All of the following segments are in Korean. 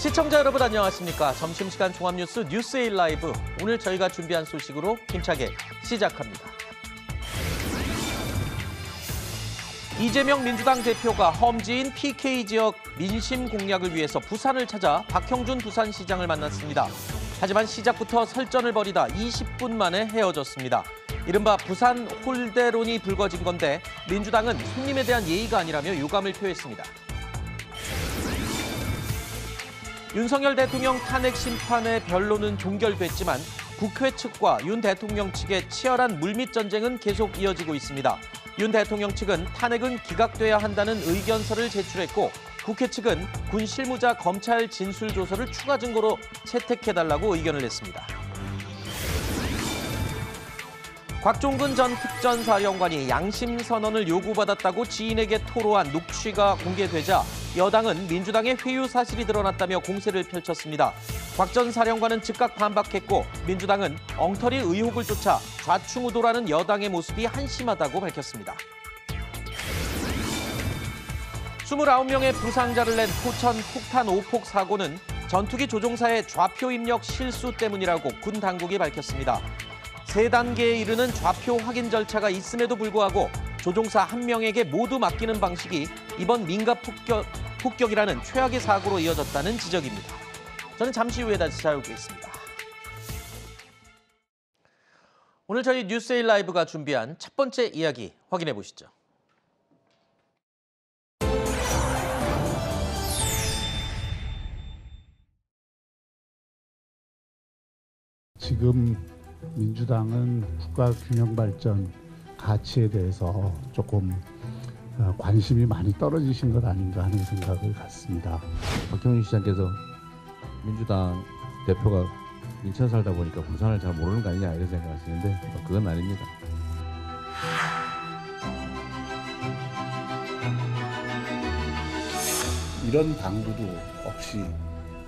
시청자 여러분 안녕하십니까. 점심시간 종합뉴스 뉴스에일 라이브. 오늘 저희가 준비한 소식으로 힘차게 시작합니다. 이재명 민주당 대표가 험지인 PK 지역 민심 공략을 위해서 부산을 찾아 박형준 부산시장을 만났습니다. 하지만 시작부터 설전을 벌이다 20분 만에 헤어졌습니다. 이른바 부산 홀대론이 불거진 건데 민주당은 손님에 대한 예의가 아니라며 유감을 표했습니다. 윤석열 대통령 탄핵 심판의 변론은 종결됐지만 국회 측과 윤 대통령 측의 치열한 물밑 전쟁은 계속 이어지고 있습니다. 윤 대통령 측은 탄핵은 기각돼야 한다는 의견서를 제출했고 국회 측은 군 실무자 검찰 진술조서를 추가 증거로 채택해달라고 의견을 냈습니다. 곽종근 전 특전사령관이 양심 선언을 요구받았다고 지인에게 토로한 녹취가 공개되자 여당은 민주당의 회유 사실이 드러났다며 공세를 펼쳤습니다. 곽 전 사령관은 즉각 반박했고 민주당은 엉터리 의혹을 쫓아 좌충우돌하는 여당의 모습이 한심하다고 밝혔습니다. 29명의 부상자를 낸 포천 폭탄 오폭 사고는 전투기 조종사의 좌표 입력 실수 때문이라고 군 당국이 밝혔습니다. 3단계에 이르는 좌표 확인 절차가 있음에도 불구하고 조종사 1명에게 모두 맡기는 방식이 이번 민갑 폭격이라는 최악의 사고로 이어졌다는 지적입니다. 저는 잠시 후에 다시 찾아오겠습니다. 오늘 저희 뉴스에일 라이브가 준비한 첫 번째 이야기 확인해 보시죠. 지금 민주당은 국가균형발전 가치에 대해서 조금 관심이 많이 떨어지신 것 아닌가 하는 생각을 갖습니다. 박형준 시장께서 민주당 대표가 인천 살다 보니까 부산을 잘 모르는 거 아니냐 이런 생각하시는데 그건 아닙니다. 이런 당부도 없이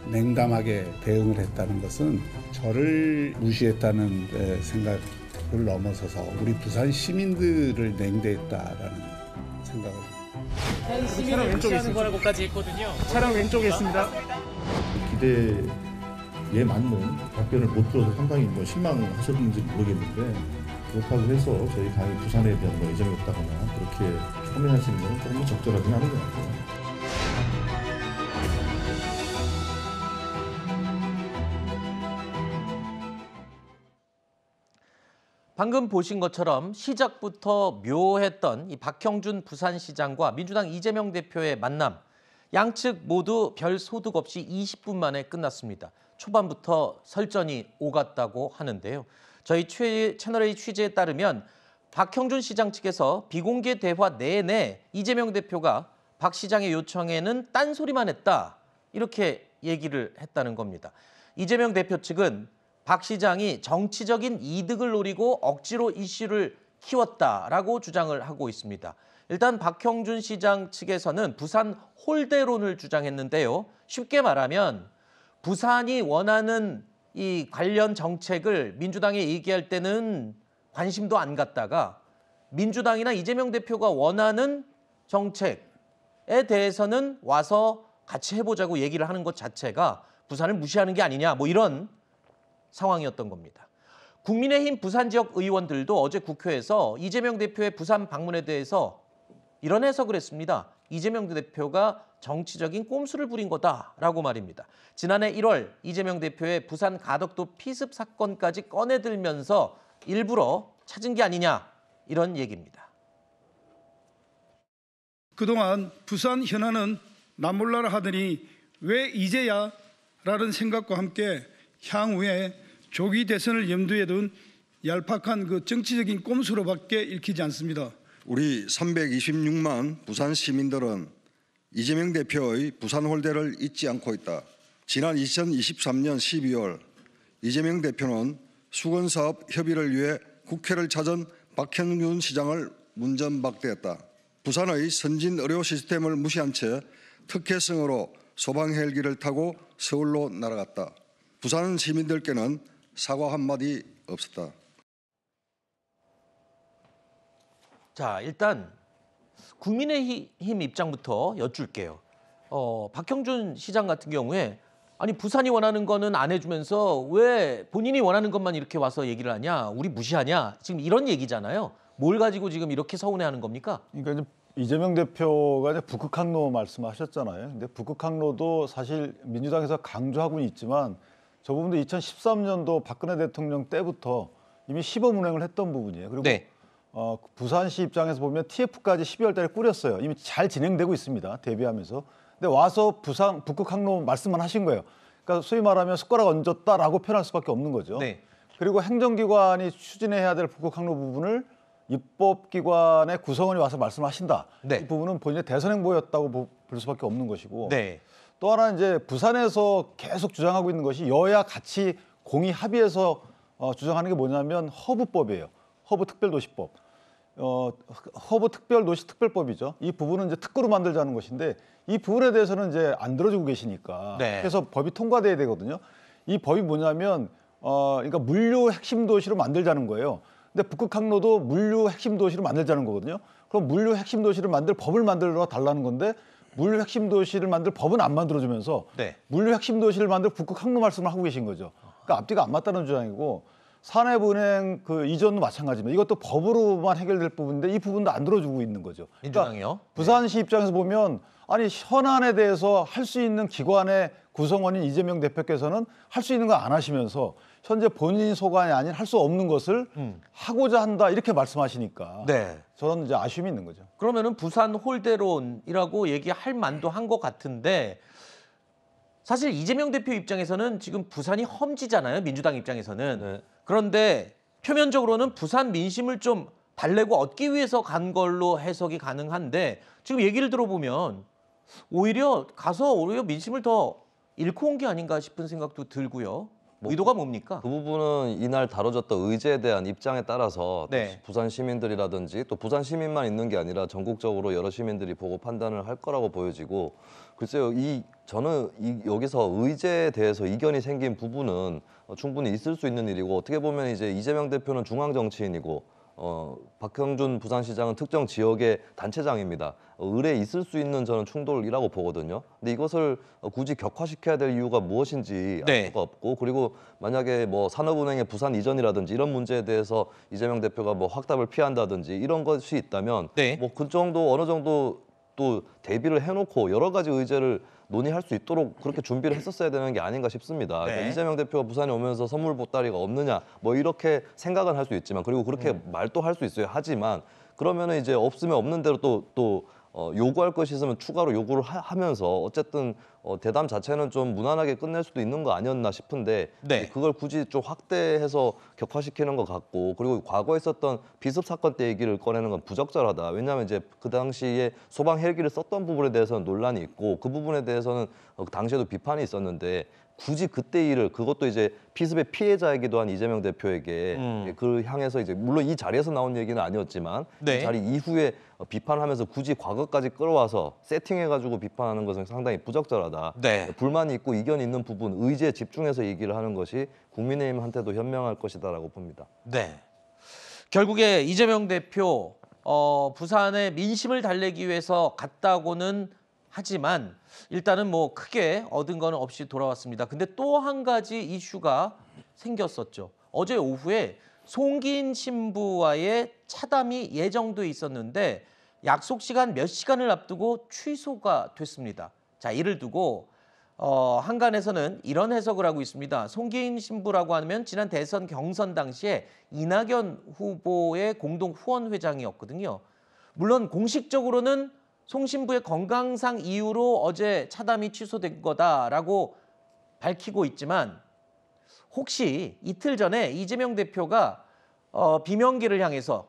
냉담하게 대응을 했다는 것은 저를 무시했다는 생각을 넘어서서 우리 부산 시민들을 냉대했다라는 생각을 시민을 무시하는 거라고까지 했거든요. 차량 왼쪽에 있습니다. 기대에 맞는 답변을 못 들어서 상당히 실망하셨는지 모르겠는데 그렇다고 해서 저희 당이 부산에 대한 애정이 없다거나 그렇게 표명하시는 건 조금 적절하진 않은 것 같아요. 방금 보신 것처럼 시작부터 묘했던 이 박형준 부산시장과 민주당 이재명 대표의 만남. 양측 모두 별 소득 없이 20분 만에 끝났습니다. 초반부터 설전이 오갔다고 하는데요. 저희 채널A 취재에 따르면 박형준 시장 측에서 비공개 대화 내내 이재명 대표가 박 시장의 요청에는 딴소리만 했다. 이렇게 얘기를 했다는 겁니다. 이재명 대표 측은 박 시장이 정치적인 이득을 노리고 억지로 이슈를 키웠다라고 주장을 하고 있습니다. 일단 박형준 시장 측에서는 부산 홀대론을 주장했는데요. 쉽게 말하면 부산이 원하는 이 관련 정책을 민주당에 얘기할 때는 관심도 안 갖다가 민주당이나 이재명 대표가 원하는 정책에 대해서는 와서 같이 해보자고 얘기를 하는 것 자체가 부산을 무시하는 게 아니냐 뭐 이런 상황이었던 겁니다. 국민의힘 부산 지역 의원들도 어제 국회에서 이재명 대표의 부산 방문에 대해서 이런 해석을 했습니다. 이재명 대표가 정치적인 꼼수를 부린 거다라고 말입니다. 지난해 1월 이재명 대표의 부산 가덕도 피습 사건까지 꺼내들면서 일부러 찾은 게 아니냐 이런 얘기입니다. 그동안 부산 현안은 남몰라라 하더니 왜 이제야? 라는 생각과 함께 향후에 조기 대선을 염두에 둔 얄팍한 그 정치적인 꼼수로밖에 읽히지 않습니다. 우리 326만 부산 시민들은 이재명 대표의 부산 홀대를 잊지 않고 있다. 지난 2023년 12월 이재명 대표는 수건사업 협의를 위해 국회를 찾은 박형준 시장을 문전박대했다. 부산의 선진 의료 시스템을 무시한 채 특혜성으로 소방 헬기를 타고 서울로 날아갔다. 부산 시민들께는 사과 한마디 없었다. 자, 일단 국민의힘 입장부터 여쭐게요. 박형준 시장 같은 경우에 아니 부산이 원하는 거는 안 해주면서 왜 본인이 원하는 것만 이렇게 와서 얘기를 하냐, 우리 무시하냐, 지금 이런 얘기잖아요. 뭘 가지고 지금 이렇게 서운해하는 겁니까? 그러니까 이제 이재명 대표가 이제 북극 항로 말씀하셨잖아요. 근데 북극 항로도 사실 민주당에서 강조하고는 있지만 저 부분도 2013년도 박근혜 대통령 때부터 이미 시범 운행을 했던 부분이에요. 그리고 네. 부산시 입장에서 보면 TF까지 12월 달에 꾸렸어요. 이미 잘 진행되고 있습니다. 대비하면서. 근데 와서 북극 항로 말씀만 하신 거예요. 그러니까 소위 말하면 숟가락 얹었다라고 표현할 수밖에 없는 거죠. 네. 그리고 행정기관이 추진해야 될 북극 항로 부분을 입법기관의 구성원이 와서 말씀하신다. 네. 이 부분은 본인의 대선 행보였다고 볼 수밖에 없는 것이고. 네. 또 하나 이제 부산에서 계속 주장하고 있는 것이 여야 같이 공의 합의해서 주장하는 게 뭐냐면 허브법이에요. 허브특별도시법. 허브특별도시특별법이죠. 이 부분은 이제 특구로 만들자는 것인데 이 부분에 대해서는 이제 안 들어주고 계시니까. 네. 그래서 법이 통과돼야 되거든요. 이 법이 뭐냐면 그러니까 물류 핵심 도시로 만들자는 거예요. 근데 북극 항로도 물류 핵심 도시로 만들자는 거거든요. 그럼 물류 핵심 도시를 만들 법을 만들어 달라는 건데 물류 핵심 도시를 만들 법은 안 만들어주면서 네. 물류 핵심 도시를 만들 북극 항로 말씀을 하고 계신 거죠. 그러니까 앞뒤가 안 맞다는 주장이고 산업은행 그 이전도 마찬가지입니다. 이것도 법으로만 해결될 부분인데 이 부분도 안 들어주고 있는 거죠. 민주당이요? 그러니까 부산시 입장에서 보면 아니 현안에 대해서 할 수 있는 기관의 구성원인 이재명 대표께서는 할 수 있는 거 안 하시면서 현재 본인 소관이 아닌 할 수 없는 것을 하고자 한다 이렇게 말씀하시니까 네. 저는 이제 아쉬움이 있는 거죠. 그러면은 부산 홀대론이라고 얘기할 만도 한 것 같은데 사실 이재명 대표 입장에서는 지금 부산이 험지잖아요. 민주당 입장에서는. 네. 그런데 표면적으로는 부산 민심을 좀 달래고 얻기 위해서 간 걸로 해석이 가능한데 지금 얘기를 들어보면 오히려 민심을 더 잃고 온 게 아닌가 싶은 생각도 들고요. 의도가 뭡니까? 그 부분은 이날 다뤄졌던 의제에 대한 입장에 따라서 네. 부산 시민들이라든지 또 부산 시민만 있는 게 아니라 전국적으로 여러 시민들이 보고 판단을 할 거라고 보여지고 글쎄요, 저는 여기서 의제에 대해서 이견이 생긴 부분은 충분히 있을 수 있는 일이고 어떻게 보면 이제 이재명 대표는 중앙 정치인이고 박형준 부산시장은 특정 지역의 단체장입니다. 을에 있을 수 있는 저는 충돌이라고 보거든요. 근데 이것을 굳이 격화시켜야 될 이유가 무엇인지 알 네. 수가 없고 그리고 만약에 뭐 산업은행의 부산 이전이라든지 이런 문제에 대해서 이재명 대표가 뭐 확답을 피한다든지 이런 것이 있다면 네. 뭐 그 정도 어느 정도 또 대비를 해놓고 여러 가지 의제를 논의할 수 있도록 그렇게 준비를 했었어야 되는 게 아닌가 싶습니다. 네. 그러니까 이재명 대표가 부산에 오면서 선물 보따리가 없느냐 뭐 이렇게 생각은 할 수 있지만 그리고 그렇게 말도 할 수 있어요. 하지만 그러면은 이제 없으면 없는 대로 또 요구할 것이 있으면 추가로 요구를 하면서 어쨌든 대담 자체는 좀 무난하게 끝낼 수도 있는 거 아니었나 싶은데 네. 그걸 굳이 좀 확대해서 격화시키는 것 같고 그리고 과거에 있었던 비습 사건 때 얘기를 꺼내는 건 부적절하다. 왜냐하면 이제 그 당시에 소방 헬기를 썼던 부분에 대해서는 논란이 있고 그 부분에 대해서는 당시에도 비판이 있었는데 굳이 그때 일을 그것도 이제 피습의 피해자이기도 한 이재명 대표에게 그 향해서 이제 물론 이 자리에서 나온 얘기는 아니었지만 네. 이 자리 이후에 비판하면서 굳이 과거까지 끌어와서 세팅해가지고 비판하는 것은 상당히 부적절하다. 네. 불만이 있고 이견이 있는 부분 의제에 집중해서 얘기를 하는 것이 국민의힘한테도 현명할 것이다라고 봅니다. 네. 결국에 이재명 대표 부산의 민심을 달래기 위해서 갔다고는 하지만 일단은 뭐 크게 얻은 거는 없이 돌아왔습니다. 근데 또 한 가지 이슈가 생겼었죠. 어제 오후에 송기인 신부와의 차담이 예정돼 있었는데 약속 시간 몇 시간을 앞두고 취소가 됐습니다. 자, 이를 두고 한간에서는 이런 해석을 하고 있습니다. 송기인 신부라고 하면 지난 대선 경선 당시에 이낙연 후보의 공동 후원회장이었거든요. 물론 공식적으로는 송 신부의 건강상 이유로 어제 차담이 취소된 거다라고 밝히고 있지만 혹시 이틀 전에 이재명 대표가 비명계를 향해서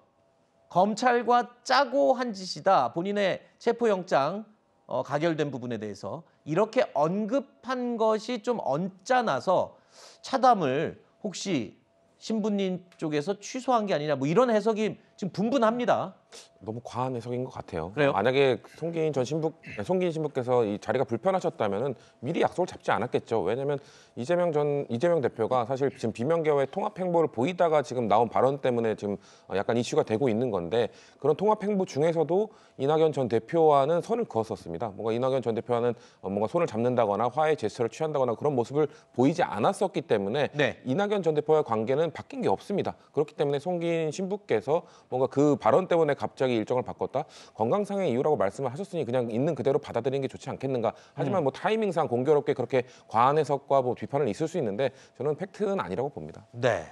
검찰과 짜고 한 짓이다. 본인의 체포영장 가결된 부분에 대해서 이렇게 언급한 것이 좀 언짢아서 차담을 혹시 신부님 쪽에서 취소한 게 아니냐 뭐 이런 해석이 지금 분분합니다. 너무 과한 해석인 것 같아요. 그래요? 만약에 송기인 신부께서 이 자리가 불편하셨다면은 미리 약속을 잡지 않았겠죠. 왜냐하면 이재명 대표가 사실 지금 비명계와의 통합 행보를 보이다가 지금 나온 발언 때문에 지금 약간 이슈가 되고 있는 건데 그런 통합 행보 중에서도 이낙연 전 대표와는 선을 그었었습니다. 뭔가 이낙연 전 대표와는 뭔가 손을 잡는다거나 화해 제스처를 취한다거나 그런 모습을 보이지 않았었기 때문에 네. 이낙연 전 대표와의 관계는 바뀐 게 없습니다. 그렇기 때문에 송기인 신부께서 뭔가 그 발언 때문에 갑자기 일정을 바꿨다. 건강상의 이유라고 말씀을 하셨으니 그냥 있는 그대로 받아들이는 게 좋지 않겠는가. 하지만 뭐 타이밍상 공교롭게 그렇게 과한 해석과 뭐 비판은 있을 수 있는데 저는 팩트는 아니라고 봅니다. 네.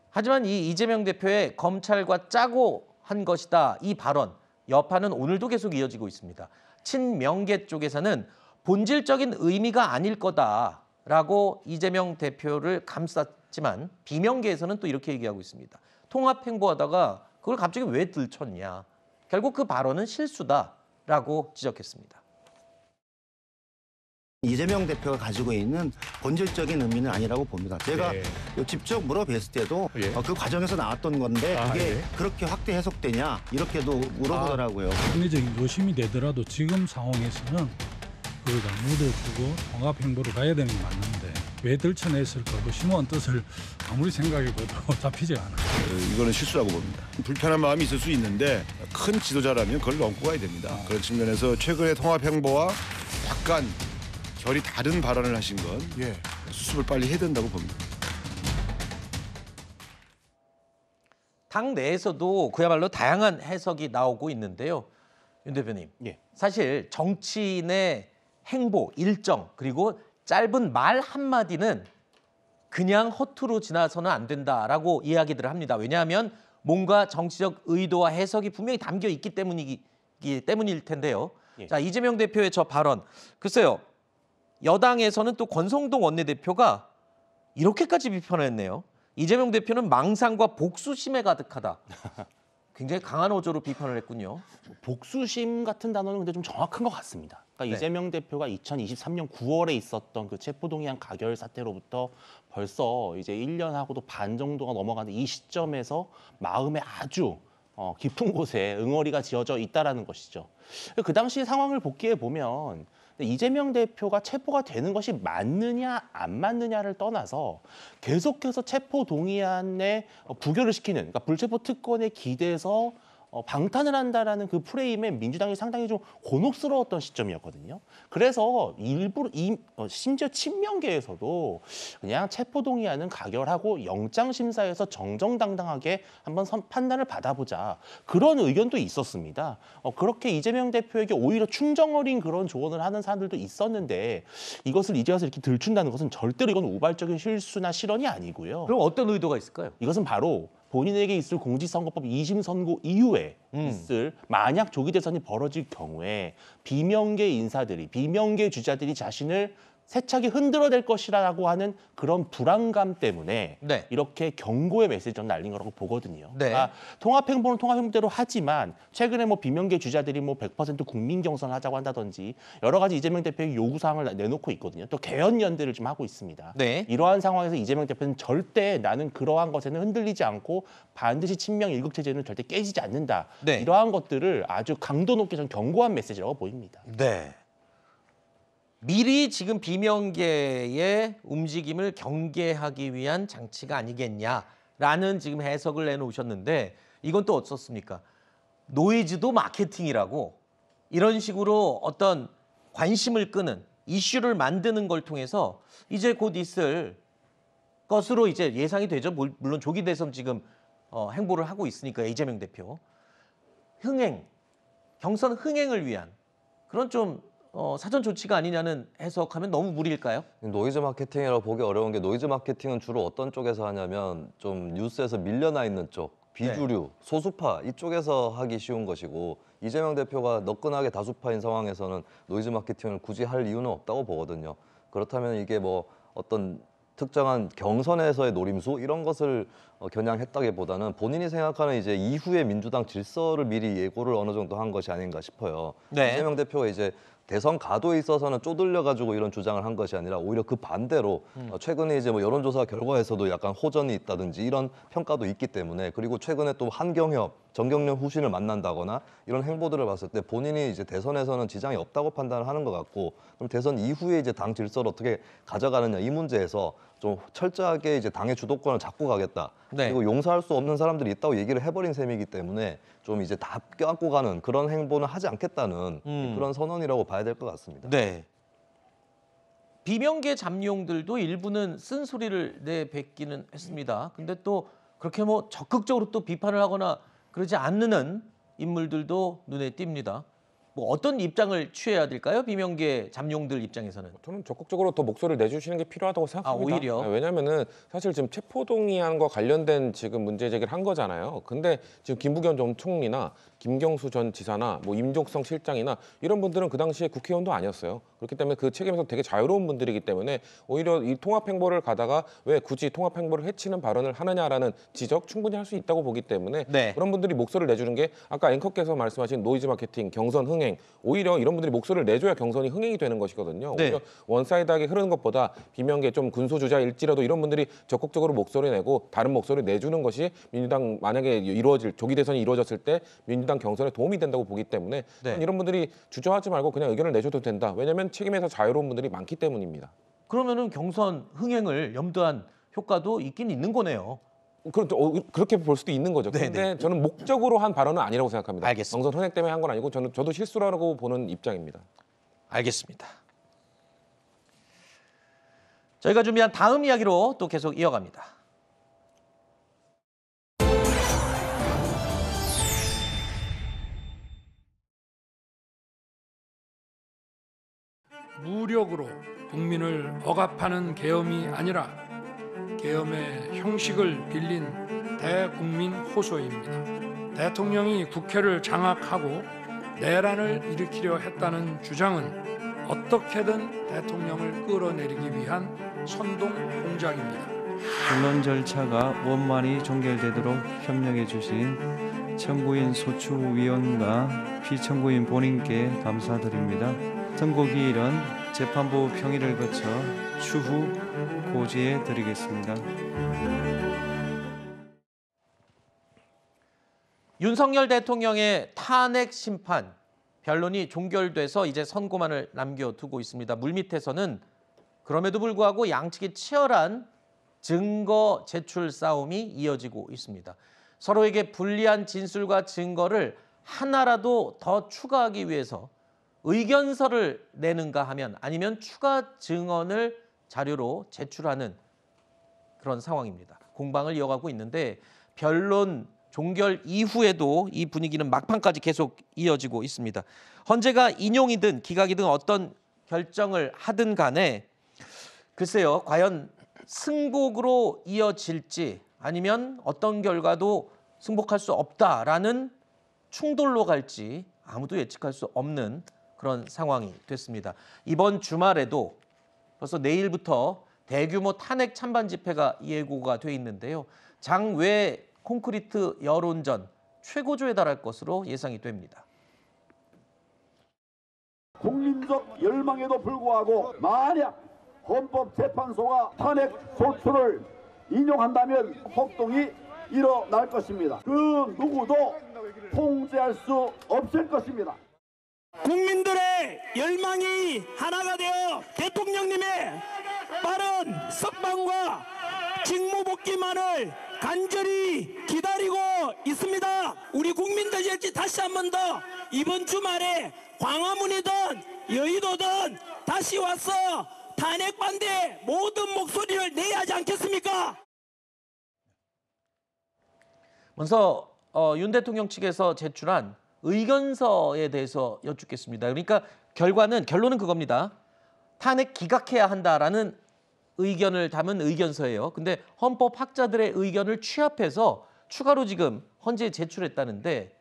하지만 이 이재명 대표의 검찰과 짜고 한 것이다. 이 발언 여파는 오늘도 계속 이어지고 있습니다. 친명계 쪽에서는 본질적인 의미가 아닐 거다라고 이재명 대표를 감쌌지만 비명계에서는 또 이렇게 얘기하고 있습니다. 통합 행보하다가 그걸 갑자기 왜 들쳤냐. 결국 그 발언은 실수다라고 지적했습니다. 이재명 대표가 가지고 있는 본질적인 의미는 아니라고 봅니다. 제가 직접 물어뵀을 때도 그 과정에서 나왔던 건데 그게 그렇게 확대 해석되냐 이렇게도 물어보더라고요. 합리적인 요심이 되더라도 지금 상황에서는 그걸 무대 두고 통합 행보로 가야 되는 게 맞는데 왜 들춰냈을까 그 심오한 뜻을 아무리 생각해봐도 잡히지 않아요. 이거는 실수라고 봅니다. 불편한 마음이 있을 수 있는데 큰 지도자라면 그걸 넘고 가야 됩니다. 그런 측면에서 최근의 통합 행보와 약간 결이 다른 발언을 하신 건 수습을 빨리 해야 된다고 봅니다. 당 내에서도 그야말로 다양한 해석이 나오고 있는데요. 윤 대표님, 사실 정치인의 행보, 일정 그리고 짧은 말 한마디는 그냥 허투루 지나서는 안 된다라고 이야기들을 합니다. 왜냐하면 뭔가 정치적 의도와 해석이 분명히 담겨 있기 때문일 텐데요. 자, 이재명 대표의 저 발언, 글쎄요. 여당에서는 또 권성동 원내대표가 이렇게까지 비판을 했네요. 이재명 대표는 망상과 복수심에 가득하다. 굉장히 강한 어조로 비판을 했군요. 복수심 같은 단어는 근데 좀 정확한 것 같습니다. 그러니까 이재명 대표가 2023년 9월에 있었던 그 체포동의안 가결 사태로부터 벌써 이제 1년하고도 반 정도가 넘어가는 이 시점에서 마음에 아주 깊은 곳에 응어리가 지어져 있다라는 것이죠. 그 당시 상황을 복기해 보면 이재명 대표가 체포가 되는 것이 맞느냐 안 맞느냐를 떠나서 계속해서 체포동의안에 부결을 시키는, 그러니까 불체포 특권에 기대서 방탄을 한다라는 그 프레임에 민주당이 상당히 좀 곤혹스러웠던 시점이었거든요. 그래서 일부러 심지어 친명계에서도 그냥 체포동의안은 가결하고 영장심사에서 정정당당하게 한번 판단을 받아보자, 그런 의견도 있었습니다. 그렇게 이재명 대표에게 오히려 충정 어린 그런 조언을 하는 사람들도 있었는데 이것을 이제 와서 이렇게 들춘다는 것은 절대로 이건 우발적인 실수나 실언이 아니고요. 그럼 어떤 의도가 있을까요? 이것은 바로 본인에게 있을 공직선거법 2심 선고 이후에 있을 만약 조기 대선이 벌어질 경우에 비명계 인사들이, 비명계 주자들이 자신을 세차게 흔들어댈 것이라고 하는 그런 불안감 때문에 이렇게 경고의 메시지를 날린 거라고 보거든요. 그러니까 통합행보는 통합행보대로 하지만 최근에 뭐 비명계 주자들이 뭐 100% 국민 경선을 하자고 한다든지 여러 가지 이재명 대표의 요구사항을 내놓고 있거든요. 또 개헌연대를 좀 하고 있습니다. 이러한 상황에서 이재명 대표는 절대 나는 그러한 것에는 흔들리지 않고 반드시 친명 일극체제는 절대 깨지지 않는다. 이러한 것들을 아주 강도 높게 좀 경고한 메시지라고 보입니다. 네. 미리 지금 비명계의 움직임을 경계하기 위한 장치가 아니겠냐라는 지금 해석을 내놓으셨는데 이건 또 어떻습니까? 노이즈도 마케팅이라고 이런 식으로 어떤 관심을 끄는 이슈를 만드는 걸 통해서 이제 곧 있을 것으로 이제 예상이 되죠. 물론 조기 대선 지금 행보를 하고 있으니까 이재명 대표 흥행, 경선 흥행을 위한 그런 좀 사전 조치가 아니냐는 해석하면 너무 무리일까요? 노이즈 마케팅이라고 보기 어려운 게 노이즈 마케팅은 주로 어떤 쪽에서 하냐면 좀 뉴스에서 밀려나 있는 쪽, 비주류, 소수파 이쪽에서 하기 쉬운 것이고 이재명 대표가 너끈하게 다수파인 상황에서는 노이즈 마케팅을 굳이 할 이유는 없다고 보거든요. 그렇다면 이게 뭐 어떤 특정한 경선에서의 노림수 이런 것을 겨냥했다기보다는 본인이 생각하는 이제 이후의 민주당 질서를 미리 예고를 어느 정도 한 것이 아닌가 싶어요. 이재명 대표가 이제 대선 가도에 있어서는 쪼들려가지고 이런 주장을 한 것이 아니라 오히려 그 반대로 최근에 이제 뭐 여론조사 결과에서도 약간 호전이 있다든지 이런 평가도 있기 때문에 그리고 최근에 또 한경협, 정경련 후신을 만난다거나 이런 행보들을 봤을 때 본인이 이제 대선에서는 지장이 없다고 판단을 하는 것 같고 그럼 대선 이후에 이제 당 질서를 어떻게 가져가느냐 이 문제에서 좀 철저하게 이제 당의 주도권을 잡고 가겠다. 네. 그리고 용서할 수 없는 사람들이 있다고 얘기를 해버린 셈이기 때문에 좀 이제 다 껴안고 가는 그런 행보는 하지 않겠다는 그런 선언이라고 봐야 될 것 같습니다. 네. 비명계 잠룡들도 일부는 쓴소리를 내뱉기는 했습니다. 근데 또 그렇게 뭐 적극적으로 또 비판을 하거나 그러지 않는 인물들도 눈에 띕니다. 뭐 어떤 입장을 취해야 될까요? 비명계 잠룡들 입장에서는. 저는 적극적으로 더 목소리를 내주시는 게 필요하다고 생각합니다. 오히려? 왜냐하면은 사실 지금 체포동의안과 관련된 지금 문제 제기를 한 거잖아요. 근데 지금 김부겸 전 총리나 김경수 전 지사나 뭐 임종성 실장이나 이런 분들은 그 당시에 국회의원도 아니었어요. 그렇기 때문에 그 책임에서 되게 자유로운 분들이기 때문에 오히려 이 통합행보를 가다가 왜 굳이 통합행보를 해치는 발언을 하느냐라는 지적 충분히 할 수 있다고 보기 때문에 그런 분들이 목소리를 내주는 게 아까 앵커께서 말씀하신 노이즈 마케팅, 경선 흥행 오히려 이런 분들이 목소리를 내줘야 경선이 흥행이 되는 것이거든요. 오히려 원사이드하게 흐르는 것보다 비명계 좀 군소주자일지라도 이런 분들이 적극적으로 목소리 내고 다른 목소리 내주는 것이 민주당 만약에 조기 대선이 이루어졌을 때 민주당 경선에 도움이 된다고 보기 때문에 이런 분들이 주저하지 말고 그냥 의견을 내줘도 된다. 왜냐하면 책임에서 자유로운 분들이 많기 때문입니다. 그러면은 경선 흥행을 염두한 효과도 있긴 있는 거네요. 그렇게 볼 수도 있는 거죠. 그런데 저는 목적으로 한 발언은 아니라고 생각합니다. 알겠습니다. 경선 흥행 때문에 한 건 아니고 저도 실수라고 보는 입장입니다. 알겠습니다. 저희가 준비한 다음 이야기로 또 계속 이어갑니다. 무력으로 국민을 억압하는 계엄이 아니라 계엄의 형식을 빌린 대국민 호소입니다. 대통령이 국회를 장악하고 내란을 일으키려 했다는 주장은 어떻게든 대통령을 끌어내리기 위한 선동 공작입니다. 본론 절차가 원만히 종결되도록 협력해 주신 청구인 소추위원과 피청구인 본인께 감사드립니다. 선고기일은 재판부 평의를 거쳐 추후 고지해 드리겠습니다. 윤석열 대통령의 탄핵 심판 변론이 종결돼서 이제 선고만을 남겨두고 있습니다. 물밑에서는 그럼에도 불구하고 양측이 치열한 증거 제출 싸움이 이어지고 있습니다. 서로에게 불리한 진술과 증거를 하나라도 더 추가하기 위해서 의견서를 내는가 하면 아니면 추가 증언을 자료로 제출하는 그런 상황입니다. 공방을 이어가고 있는데 변론 종결 이후에도 이 분위기는 막판까지 계속 이어지고 있습니다. 헌재가 인용이든 기각이든 어떤 결정을 하든 간에 글쎄요, 과연 승복으로 이어질지 아니면 어떤 결과도 승복할 수 없다라는 충돌로 갈지 아무도 예측할 수 없는 그런 상황이 됐습니다. 이번 주말에도 벌써 내일부터 대규모 탄핵 찬반 집회가 예고가 돼 있는데요. 장외 콘크리트 여론전 최고조에 달할 것으로 예상이 됩니다. 국민적 열망에도 불구하고 만약 헌법재판소가 탄핵 소추를 인용한다면 폭동이 일어날 것입니다. 그 누구도 통제할 수 없을 것입니다. 국민들의 열망이 하나가 되어 대통령님의 빠른 석방과 직무복귀만을 간절히 기다리고 있습니다. 우리 국민들 역시 다시 한 번 더 이번 주말에 광화문이든 여의도든 다시 와서 탄핵 반대 모든 목소리를 내야 하지 않겠습니까? 먼저 윤 대통령 측에서 제출한 의견서에 대해서 여쭙겠습니다. 그러니까 결론은 그겁니다. 탄핵 기각해야 한다라는 의견을 담은 의견서예요. 근데 헌법학자들의 의견을 취합해서 추가로 지금 헌재에 제출했다는데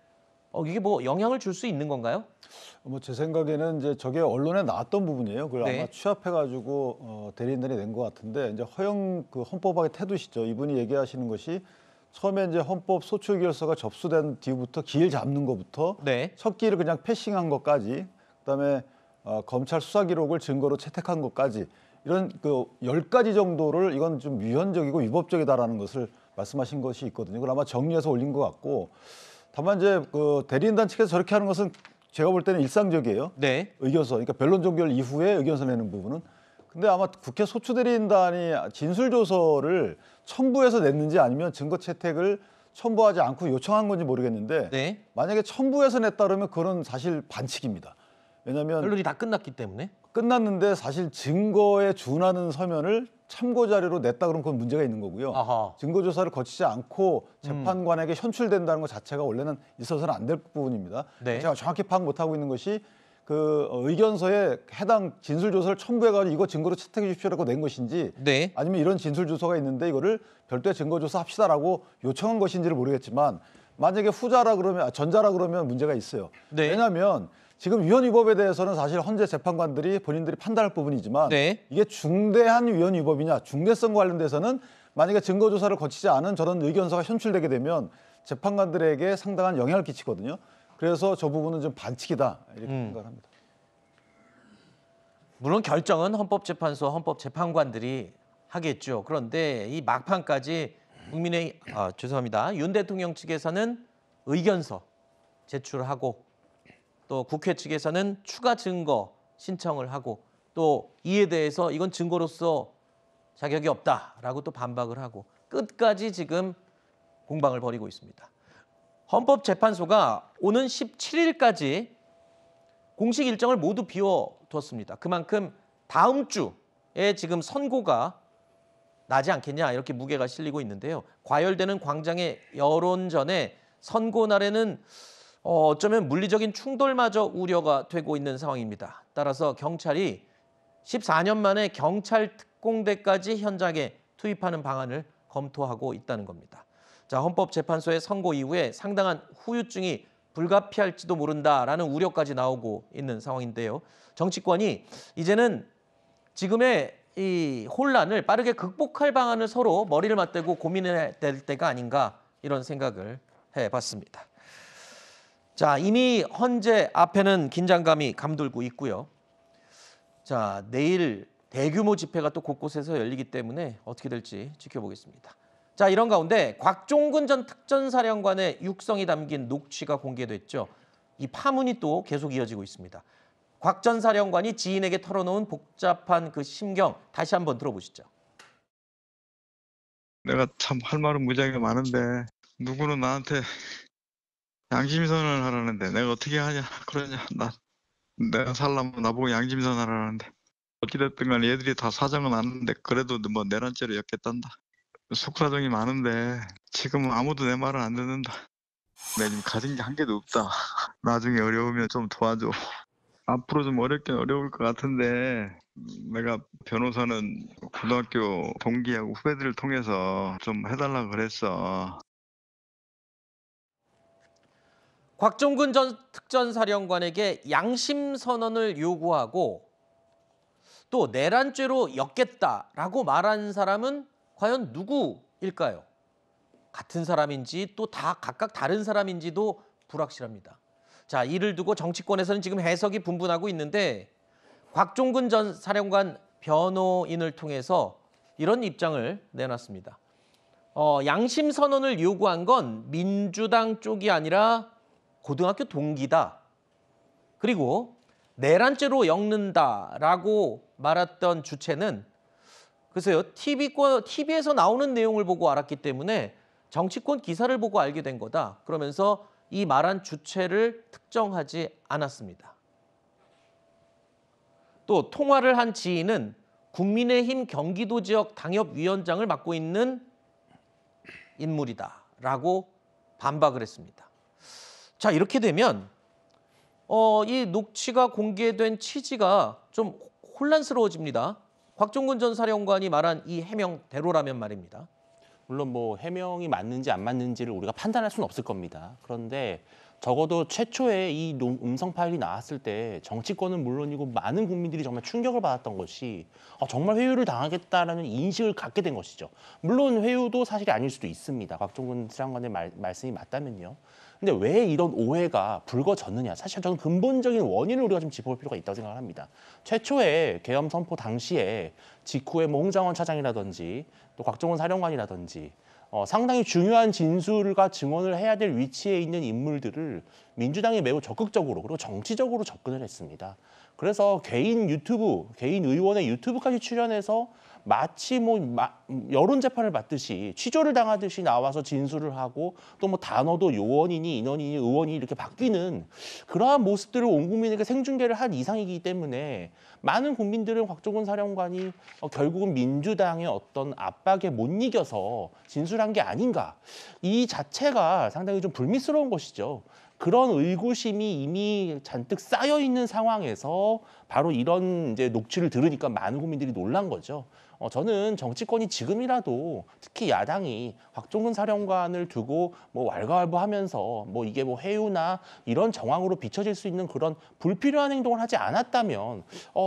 이게 뭐 영향을 줄 수 있는 건가요? 뭐 제 생각에는 이제 저게 언론에 나왔던 부분이에요. 그걸 네. 아마 취합해가지고 대리인들이 낸 것 같은데 이제 허영 그 헌법학의 태도시죠. 이분이 얘기하시는 것이 처음에 이제 헌법 소추 의결서가 접수된 뒤부터 길 잡는 것부터 네. 첫 길을 그냥 패싱한 것까지 그다음에 검찰 수사 기록을 증거로 채택한 것까지 이런 그 10가지 정도를 이건 좀 위헌적이고 위법적이다라는 것을 말씀하신 것이 있거든요. 그걸 아마 정리해서 올린 것 같고 다만 이제 그 대리인단 측에서 저렇게 하는 것은 제가 볼 때는 일상적이에요. 네. 의견서, 그러니까 변론 종결 이후에 의견서 내는 부분은. 근데 아마 국회 소추대리인단이 진술조서를 첨부해서 냈는지 아니면 증거 채택을 첨부하지 않고 요청한 건지 모르겠는데 네. 만약에 첨부해서 냈다 그러면 그건 사실 반칙입니다. 왜냐하면 변론이 다 끝났기 때문에. 끝났는데 사실 증거에 준하는 서면을 참고 자료로 냈다 그러면 그건 문제가 있는 거고요. 아하. 증거 조사를 거치지 않고 재판관에게 현출된다는 것 자체가 원래는 있어서는 안 될 부분입니다. 네. 제가 정확히 파악 못 하고 있는 것이 그 의견서에 해당 진술 조서를 첨부해가지고 이거 증거로 채택해 주십시오라고 낸 것인지 네. 아니면 이런 진술 조서가 있는데 이거를 별도의 증거 조사합시다라고 요청한 것인지를 모르겠지만 만약에 전자라 그러면 문제가 있어요. 네. 왜냐하면 지금 위헌 위법에 대해서는 사실 헌재 재판관들이 본인들이 판단할 부분이지만 네. 이게 중대한 위헌 위법이냐 중대성과 관련돼서는 만약에 증거 조사를 거치지 않은 저런 의견서가 현출되게 되면 재판관들에게 상당한 영향을 끼치거든요. 그래서 저 부분은 좀 반칙이다 이렇게 생각을 합니다. 물론 결정은 헌법재판소 헌법재판관들이 하겠죠. 그런데 이 막판까지 윤 대통령 측에서는 의견서 제출하고 또 국회 측에서는 추가 증거 신청을 하고 또 이에 대해서 이건 증거로서 자격이 없다라고 또 반박을 하고 끝까지 지금 공방을 벌이고 있습니다. 헌법재판소가 오는 17일까지 공식 일정을 모두 비워뒀습니다. 그만큼 다음 주에 지금 선고가 나지 않겠냐 이렇게 무게가 실리고 있는데요. 과열되는 광장의 여론전에 선고 날에는 어쩌면 물리적인 충돌마저 우려가 되고 있는 상황입니다. 따라서 경찰이 14년 만에 경찰 특공대까지 현장에 투입하는 방안을 검토하고 있다는 겁니다. 자, 헌법재판소의 선고 이후에 상당한 후유증이 불가피할지도 모른다라는 우려까지 나오고 있는 상황인데요. 정치권이 이제는 지금의 이 혼란을 빠르게 극복할 방안을 서로 머리를 맞대고 고민해야 될 때가 아닌가 이런 생각을 해봤습니다. 자, 이미 헌재 앞에는 긴장감이 감돌고 있고요. 자, 내일 대규모 집회가 또 곳곳에서 열리기 때문에 어떻게 될지 지켜보겠습니다. 자, 이런 가운데 곽종근 전 특전사령관의 육성이 담긴 녹취가 공개됐죠. 이 파문이 또 계속 이어지고 있습니다. 곽 전 사령관이 지인에게 털어놓은 복잡한 그 심경 다시 한번 들어보시죠. 내가 참 할 말은 무지하게 많은데 누구는 나한테 양심선언을 하라는데 내가 어떻게 하냐 그러냐 내가 살려면 나보고 양심선언 하라는데 어찌됐든 간에 얘들이 다 사정은 아는데 그래도 뭐 내란죄로 엮겠단다. 속사정이 많은데 지금은 아무도 내 말을 안 듣는다. 내가 지금 가진 게 한 개도 없다. 나중에 어려우면 좀 도와줘. 앞으로 좀 어렵긴 어려울 것 같은데 내가 변호사는 고등학교 동기하고 후배들을 통해서 좀 해달라고 그랬어. 곽종근 전 특전사령관에게 양심선언을 요구하고 또 내란죄로 엮겠다라고 말한 사람은 과연 누구일까요? 같은 사람인지 또 다 각각 다른 사람인지도 불확실합니다. 자, 이를 두고 정치권에서는 지금 해석이 분분하고 있는데 곽종근 전 사령관 변호인을 통해서 이런 입장을 내놨습니다. 양심선언을 요구한 건 민주당 쪽이 아니라 고등학교 동기다. 그리고 내란죄로 엮는다라고 말했던 주체는 글쎄요, TV에서 나오는 내용을 보고 알았기 때문에 정치권 기사를 보고 알게 된 거다. 그러면서 이 말한 주체를 특정하지 않았습니다. 또 통화를 한 지인은 국민의힘 경기도 지역 당협위원장을 맡고 있는 인물이다라고 반박을 했습니다. 자, 이렇게 되면 이 녹취가 공개된 취지가 좀 혼란스러워집니다. 곽종근 전 사령관이 말한 이 해명대로라면 말입니다. 물론 뭐 해명이 맞는지 안 맞는지를 우리가 판단할 수는 없을 겁니다. 그런데 적어도 최초에 이 음성 파일이 나왔을 때 정치권은 물론이고 많은 국민들이 정말 충격을 받았던 것이 정말 회유를 당하겠다라는 인식을 갖게 된 것이죠. 물론 회유도 사실이 아닐 수도 있습니다. 곽종근 사령관의 말씀이 맞다면요. 근데 왜 이런 오해가 불거졌느냐? 사실 저는 근본적인 원인을 우리가 좀 짚어볼 필요가 있다고 생각을 합니다. 최초에 계엄 선포 당시에 직후에 뭐 홍장원 차장이라든지 또 곽종훈 사령관이라든지 상당히 중요한 진술과 증언을 해야 될 위치에 있는 인물들을 민주당이 매우 적극적으로 그리고 정치적으로 접근을 했습니다. 그래서 개인 의원의 유튜브까지 출연해서 마치 뭐 여론 재판을 받듯이 취조를 당하듯이 나와서 진술을 하고 또 뭐 단어도 요원이니 인원이니 의원이 이렇게 바뀌는 그러한 모습들을 온 국민에게 생중계를 한 이상이기 때문에 많은 국민들은 곽종훈 사령관이 결국은 민주당의 어떤 압박에 못 이겨서 진술한 게 아닌가. 이 자체가 상당히 좀 불미스러운 것이죠. 그런 의구심이 이미 잔뜩 쌓여 있는 상황에서 바로 이런 이제 녹취를 들으니까 많은 국민들이 놀란 거죠. 저는 정치권이 지금이라도 특히 야당이 곽종훈 사령관을 두고 뭐 왈가왈부하면서 뭐 이게 뭐 회유나 이런 정황으로 비춰질 수 있는 그런 불필요한 행동을 하지 않았다면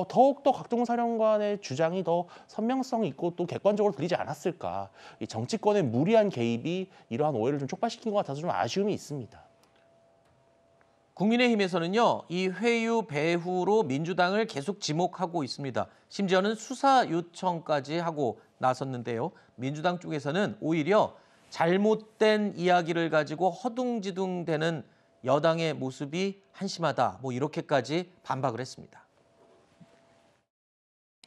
더욱더 곽종훈 사령관의 주장이 더 선명성 있고 또 객관적으로 들리지 않았을까. 이 정치권의 무리한 개입이 이러한 오해를 좀 촉발시킨 것 같아서 좀 아쉬움이 있습니다. 국민의힘에서는요, 이 회유 배후로 민주당을 계속 지목하고 있습니다. 심지어는 수사 요청까지 하고 나섰는데요. 민주당 쪽에서는 오히려 잘못된 이야기를 가지고 허둥지둥대는 여당의 모습이 한심하다, 뭐 이렇게까지 반박을 했습니다.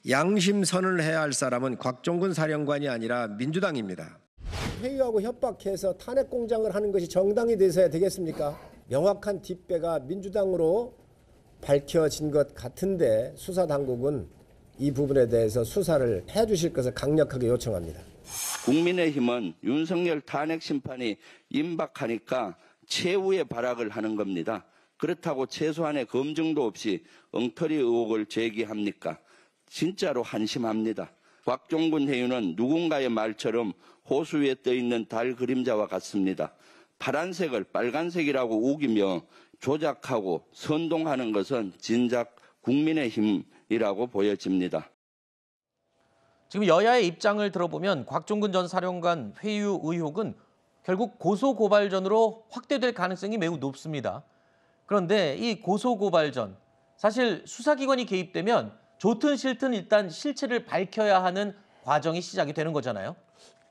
양심선을 해야 할 사람은 곽종근 사령관이 아니라 민주당입니다. 회유하고 협박해서 탄핵 공작을 하는 것이 정당이 돼서야 되겠습니까? 명확한 뒷배가 민주당으로 밝혀진 것 같은데 수사당국은 이 부분에 대해서 수사를 해주실 것을 강력하게 요청합니다. 국민의힘은 윤석열 탄핵 심판이 임박하니까 최후의 발악을 하는 겁니다. 그렇다고 최소한의 검증도 없이 엉터리 의혹을 제기합니까? 진짜로 한심합니다. 곽종근 회유는 누군가의 말처럼 호수 위에 떠있는 달 그림자와 같습니다. 파란색을 빨간색이라고 우기며 조작하고 선동하는 것은 진작 국민의힘이라고 보여집니다. 지금 여야의 입장을 들어보면 곽종근 전 사령관 회유 의혹은 결국 고소고발전으로 확대될 가능성이 매우 높습니다. 그런데 이 고소고발전, 사실 수사기관이 개입되면 좋든 싫든 일단 실체를 밝혀야 하는 과정이 시작이 되는 거잖아요.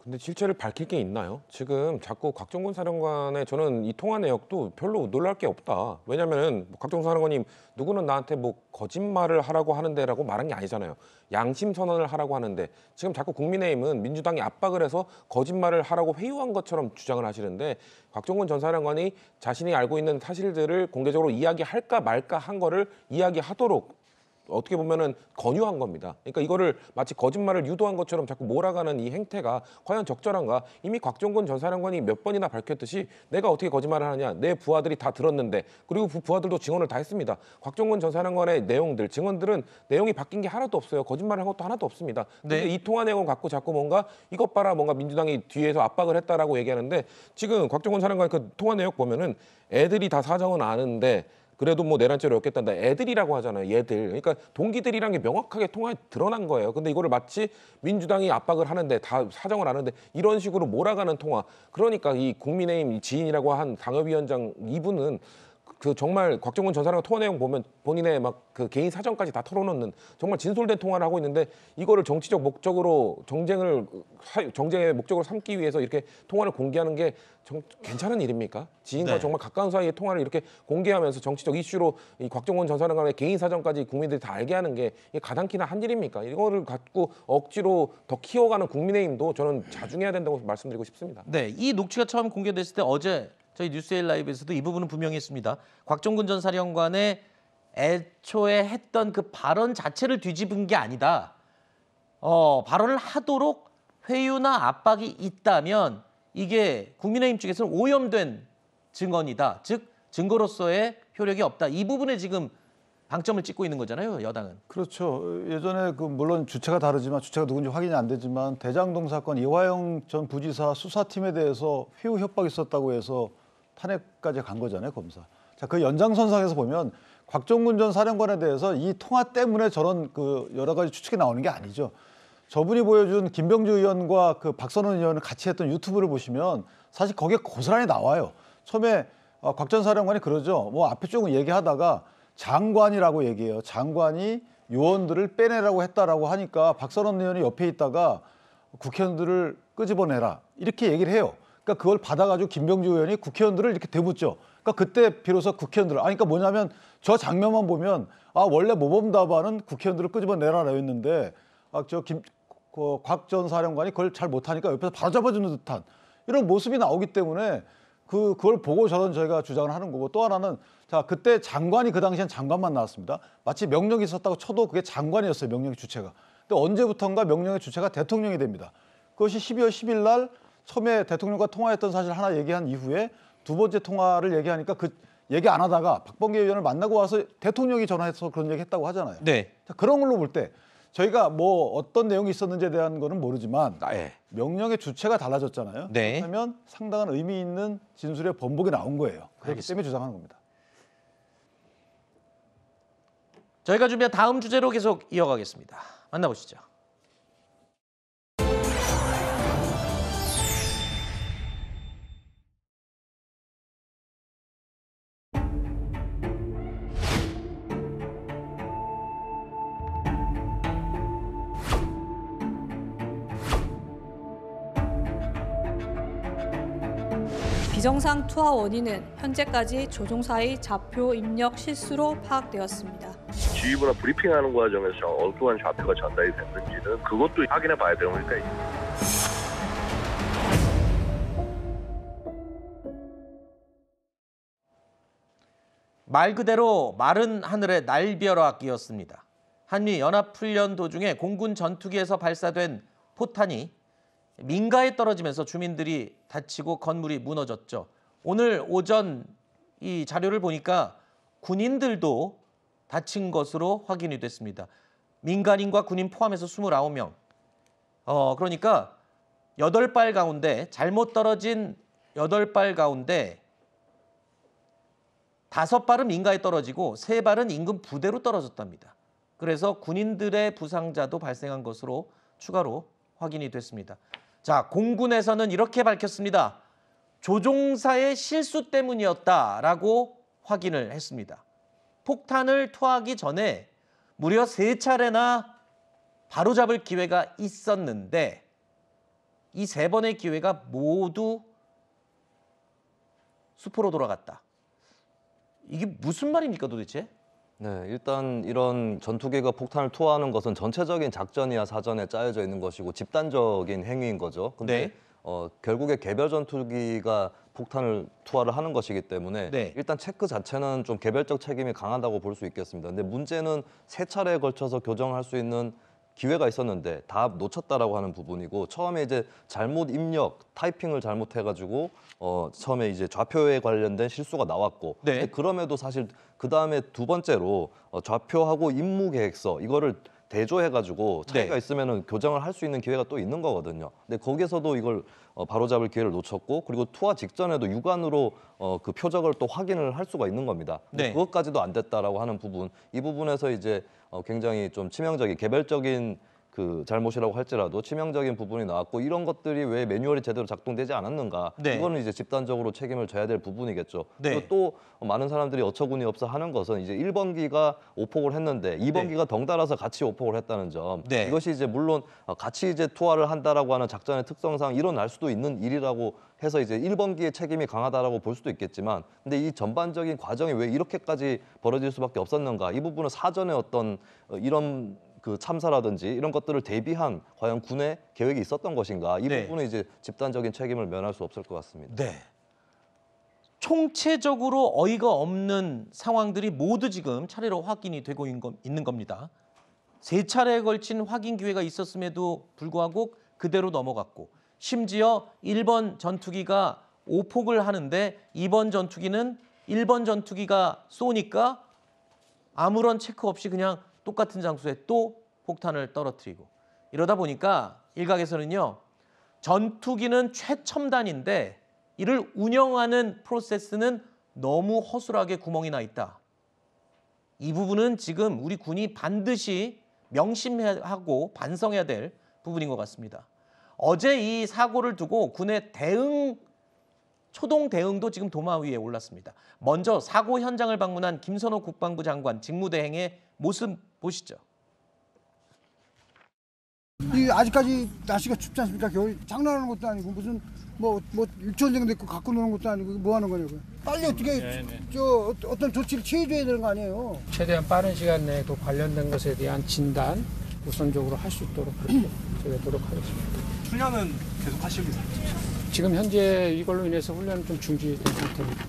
근데 실체를 밝힐 게 있나요? 지금 자꾸 곽종근 사령관의 저는 이 통화 내역도 별로 놀랄 게 없다. 왜냐면은 곽종근 사령관님 누구는 나한테 뭐 거짓말을 하라고 하는데라고 말한 게 아니잖아요. 양심 선언을 하라고 하는데 지금 자꾸 국민의힘은 민주당이 압박을 해서 거짓말을 하라고 회유한 것처럼 주장을 하시는데 곽종근 전 사령관이 자신이 알고 있는 사실들을 공개적으로 이야기할까 말까 한 거를 이야기하도록 어떻게 보면은 권유한 겁니다. 그러니까 이거를 마치 거짓말을 유도한 것처럼 자꾸 몰아가는 이 행태가 과연 적절한가? 이미 곽종근 전 사령관이 몇 번이나 밝혔듯이 내가 어떻게 거짓말을 하느냐? 내 부하들이 다 들었는데 그리고 부하들도 증언을 다 했습니다. 곽종근 전 사령관의 내용들, 증언들은 내용이 바뀐 게 하나도 없어요. 거짓말을 한 것도 하나도 없습니다. 근데 이 통화 내용을 갖고 자꾸 뭔가 이것 봐라 뭔가 민주당이 뒤에서 압박을 했다라고 얘기하는데 지금 곽종근 사령관 그 통화 내용 보면은 애들이 다 사정은 아는데 그래도 뭐 내란죄로 엮겠단다. 애들이라고 하잖아요. 얘들. 그러니까 동기들이란 게 명확하게 통화에 드러난 거예요. 근데 이거를 마치 민주당이 압박을 하는데 다 사정을 아는데 이런 식으로 몰아가는 통화. 그러니까 이 국민의힘 지인이라고 한 당협위원장 이분은 그 정말 곽종근 전 사령관 통화 내용 보면 본인의 막 그 개인 사정까지 다 털어놓는 정말 진솔된 통화를 하고 있는데 이거를 정치적 목적으로 정쟁의 목적으로 삼기 위해서 이렇게 통화를 공개하는 게 괜찮은 일입니까? 지인과 정말 가까운 사이의 통화를 이렇게 공개하면서 정치적 이슈로 이 곽종근 전 사령관의 개인 사정까지 국민들이 다 알게 하는 게 이게 가당키나 한 일입니까? 이거를 갖고 억지로 더 키워가는 국민의힘도 저는 자중해야 된다고 말씀드리고 싶습니다. 네, 이 녹취가 처음 공개됐을 때 어제 저희 뉴스에일 라이브에서도 이 부분은 분명히 했습니다. 곽종근 전 사령관의 애초에 했던 그 발언 자체를 뒤집은 게 아니다. 발언을 하도록 회유나 압박이 있다면 이게 국민의힘 쪽에서는 오염된 증언이다. 즉 증거로서의 효력이 없다. 이 부분에 지금 방점을 찍고 있는 거잖아요, 여당은. 그렇죠. 예전에 그 물론 주체가 다르지만 주체가 누군지 확인이 안 되지만 대장동 사건 이화영 전 부지사 수사팀에 대해서 회유 협박이 있었다고 해서 탄핵까지 간 거잖아요, 검사. 자, 그 연장선상에서 보면 곽종근 전 사령관에 대해서 이 통화 때문에 저런 그 여러 가지 추측이 나오는 게 아니죠. 저분이 보여준 김병주 의원과 그 박선원 의원을 같이 했던 유튜브를 보시면 사실 거기에 고스란히 나와요. 처음에 곽 전 사령관이 그러죠. 뭐 앞에 조금 얘기하다가 장관이라고 얘기해요. 장관이 요원들을 빼내라고 했다라고 하니까 박선원 의원이 옆에 있다가 국회의원들을 끄집어내라 이렇게 얘기를 해요. 그러니까 그걸 받아가지고 김병주 의원이 국회의원들을 이렇게 대붙죠. 그러니까 그때 비로소 국회의원들, 그러니까 뭐냐면 저 장면만 보면 원래 모범답안은 국회의원들을 끄집어내라라 했는데 곽 전 사령관이 그걸 잘 못하니까 옆에서 바로 잡아주는 듯한 이런 모습이 나오기 때문에 그걸 보고 저희가 주장을 하는 거고, 또 하나는 자 그때 장관이 그 당시엔 장관만 나왔습니다. 마치 명령이 있었다고 쳐도 그게 장관이었어요. 명령의 주체가. 근데 언제부턴가 명령의 주체가 대통령이 됩니다. 그것이 12월 10일 날 처음에 대통령과 통화했던 사실 하나 얘기한 이후에 두 번째 통화를 얘기하니까 그 얘기 안 하다가 박범계 의원을 만나고 와서 대통령이 전화해서 그런 얘기 했다고 하잖아요. 네. 자, 그런 걸로 볼 때 저희가 뭐 어떤 내용이 있었는지에 대한 거는 모르지만 명령의 주체가 달라졌잖아요. 네. 그러면 상당한 의미 있는 진술의 번복이 나온 거예요. 그렇기 때문에 주장하는 겁니다. 저희가 준비한 다음 주제로 계속 이어가겠습니다. 만나보시죠. 비정상 투하 원인은 현재까지 조종사의 좌표 입력 실수로 파악되었습니다. 지휘부나 브리핑하는 과정에서 엉뚱한 좌표가 전달이 됐는지는 그것도 확인해 봐야 되니까. 말 그대로 마른 하늘의 날벼락이었습니다. 한미 연합훈련 도중에 공군 전투기에서 발사된 포탄이 민가에 떨어지면서 주민들이 다치고 건물이 무너졌죠. 오늘 오전 이 자료를 보니까 군인들도 다친 것으로 확인이 됐습니다. 민간인과 군인 포함해서 29명. 그러니까 8발 가운데 잘못 떨어진 8발 가운데 5발은 민가에 떨어지고 3발은 인근 부대로 떨어졌답니다. 그래서 군인들의 부상자도 발생한 것으로 추가로 확인이 됐습니다. 자, 공군에서는 이렇게 밝혔습니다. 조종사의 실수 때문이었다라고 확인을 했습니다. 폭탄을 투하하기 전에 무려 3차례나 바로잡을 기회가 있었는데 이 3번의 기회가 모두 수포로 돌아갔다. 이게 무슨 말입니까 도대체? 네, 일단 이런 전투기가 폭탄을 투하하는 것은 전체적인 작전이야 사전에 짜여져 있는 것이고 집단적인 행위인 거죠. 근데 결국에 개별 전투기가 폭탄을 투하를 하는 것이기 때문에 일단 체크 자체는 좀 개별적 책임이 강하다고 볼 수 있겠습니다. 근데 문제는 3차례에 걸쳐서 교정할 수 있는 기회가 있었는데 다 놓쳤다라고 하는 부분이고, 처음에 이제 잘못 입력, 타이핑을 잘못해가지고 처음에 이제 좌표에 관련된 실수가 나왔고, 근데 그럼에도 사실 그 다음에 두 번째로 좌표하고 임무 계획서 이거를 대조해가지고 차이가 있으면은 교정을 할 수 있는 기회가 또 있는 거거든요. 근데 거기서도 이걸 바로잡을 기회를 놓쳤고, 그리고 투하 직전에도 육안으로 그 표적을 또 확인을 할 수가 있는 겁니다. 그것까지도 안 됐다라고 하는 부분, 이 부분에서 이제 굉장히 좀 치명적인 개별적인 그 잘못이라고 할지라도 치명적인 부분이 나왔고, 이런 것들이 왜 매뉴얼이 제대로 작동되지 않았는가, 이거는 이제 집단적으로 책임을 져야 될 부분이겠죠. 그리고 또 많은 사람들이 어처구니 없어 하는 것은 이제 1번기가 오폭을 했는데 2번기가 덩달아서 같이 오폭을 했다는 점. 이것이 이제 물론 같이 이제 투하를 한다라고 하는 작전의 특성상 일어날 수도 있는 일이라고 해서 이제 1번기의 책임이 강하다라고 볼 수도 있겠지만, 근데 이 전반적인 과정이 왜 이렇게까지 벌어질 수밖에 없었는가, 이 부분은 사전에 어떤 이런 그 참사라든지 이런 것들을 대비한 과연 군의 계획이 있었던 것인가, 이 부분은 이제 집단적인 책임을 면할 수 없을 것 같습니다. 총체적으로 어이가 없는 상황들이 모두 지금 차례로 확인이 되고 있는 겁니다. 3차례에 걸친 확인 기회가 있었음에도 불구하고 그대로 넘어갔고, 심지어 1번 전투기가 오폭을 하는데 2번 전투기는 1번 전투기가 쏘니까 아무런 체크 없이 그냥 똑같은 장소에 또 폭탄을 떨어뜨리고, 이러다 보니까 일각에서는요, 전투기는 최첨단인데 이를 운영하는 프로세스는 너무 허술하게 구멍이 나 있다. 이 부분은 지금 우리 군이 반드시 명심하고 반성해야 될 부분인 것 같습니다. 어제 이 사고를 두고 군의 대응 초동 대응도 지금 도마 위에 올랐습니다. 먼저 사고 현장을 방문한 김선호 국방부 장관 직무대행의 모습 보시죠. 아직까지 날씨가 춥지 않습니까? 겨울 장난하는 것도 아니고 무슨 뭐 유치원생도 있고 갖고 노는 것도 아니고 뭐 하는 거냐고요. 빨리 어떻게 어떤 조치를 취해줘야 되는 거 아니에요? 최대한 빠른 시간 내에 그 관련된 것에 대한 진단 우선적으로 할 수 있도록 그렇게 저희가 노력하겠습니다. 훈련은 계속 하시겠습니까? 지금 현재 이걸로 인해서 훈련은 좀 중지된 상태입니다.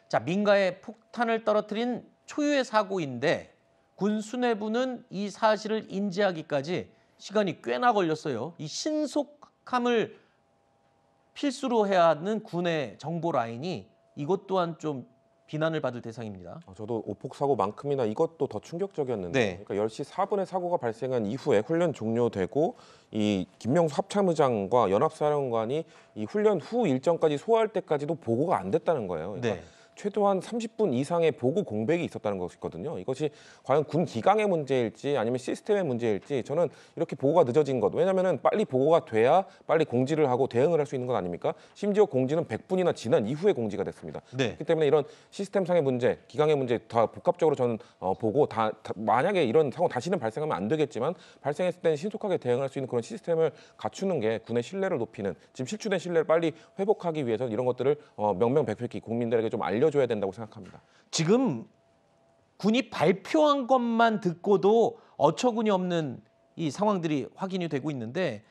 자, 민가에 폭탄을 떨어뜨린 초유의 사고인데 군 수뇌부는 이 사실을 인지하기까지 시간이 꽤나 걸렸어요. 이 신속함을 필수로 해야 하는 군의 정보 라인이 이것 또한 좀 비난을 받을 대상입니다. 저도 오폭 사고만큼이나 이것도 더 충격적이었는데, 그러니까 10시 4분에 사고가 발생한 이후에 훈련 종료되고 이 김명수 합참의장과 연합사령관이 이 훈련 후 일정까지 소화할 때까지도 보고가 안 됐다는 거예요. 그러니까 최소한 30분 이상의 보고 공백이 있었다는 것이거든요. 이것이 과연 군 기강의 문제일지 아니면 시스템의 문제일지 저는 이렇게 보고가 늦어진 것. 왜냐하면 빨리 보고가 돼야 빨리 공지를 하고 대응을 할 수 있는 것 아닙니까? 심지어 공지는 100분이나 지난 이후에 공지가 됐습니다. 그렇기 때문에 이런 시스템상의 문제, 기강의 문제 다 복합적으로 저는 보고 만약에 이런 사고 다시는 발생하면 안 되겠지만 발생했을 때는 신속하게 대응할 수 있는 그런 시스템을 갖추는 게 군의 신뢰를 높이는, 지금 실추된 신뢰를 빨리 회복하기 위해서 이런 것들을 명명백백히 국민들에게 좀 알려줘야 된다고 생각합니다. 지금 군이 발표한 것만 듣고도 어처구니 없는 이 상황들이 확인이 되고 있는데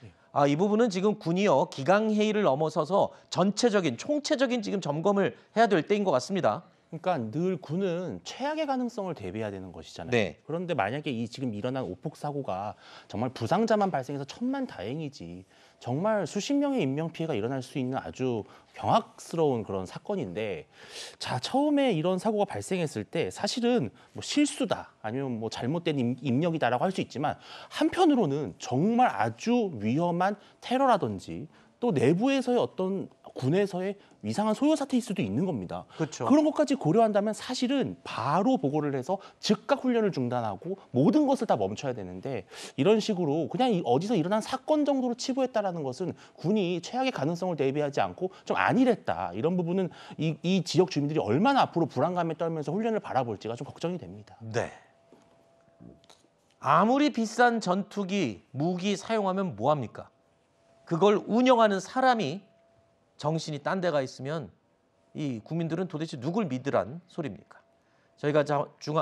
이 부분은 지금 군이요 기강 회의를 넘어서서 전체적인 총체적인 지금 점검을 해야 될 때인 것 같습니다. 그러니까 늘 군은 최악의 가능성을 대비해야 되는 것이잖아요. 그런데 만약에 이 지금 일어난 오폭 사고가 정말 부상자만 발생해서 천만다행이지 정말 수십 명의 인명피해가 일어날 수 있는 아주 경악스러운 그런 사건인데, 자, 처음에 이런 사고가 발생했을 때 사실은 뭐 실수다 아니면 뭐 잘못된 입력이다라고 할 수 있지만 한편으로는 정말 아주 위험한 테러라든지 또 내부에서의 어떤 군에서의 이상한 소요 사태일 수도 있는 겁니다. 그런 것까지 고려한다면 사실은 바로 보고를 해서 즉각 훈련을 중단하고 모든 것을 다 멈춰야 되는데, 이런 식으로 그냥 어디서 일어난 사건 정도로 치부했다라는 것은 군이 최악의 가능성을 대비하지 않고 좀 안일했다. 이런 부분은 이 지역 주민들이 얼마나 앞으로 불안감에 떨면서 훈련을 바라볼지가 좀 걱정이 됩니다. 네. 아무리 비싼 전투기, 무기 사용하면 뭐합니까? 그걸 운영하는 사람이 정신이 딴 데가 있으면 이 국민들은 도대체 누굴 믿으란 소리입니까? 저희가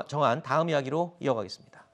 정한 다음 이야기로 이어가겠습니다.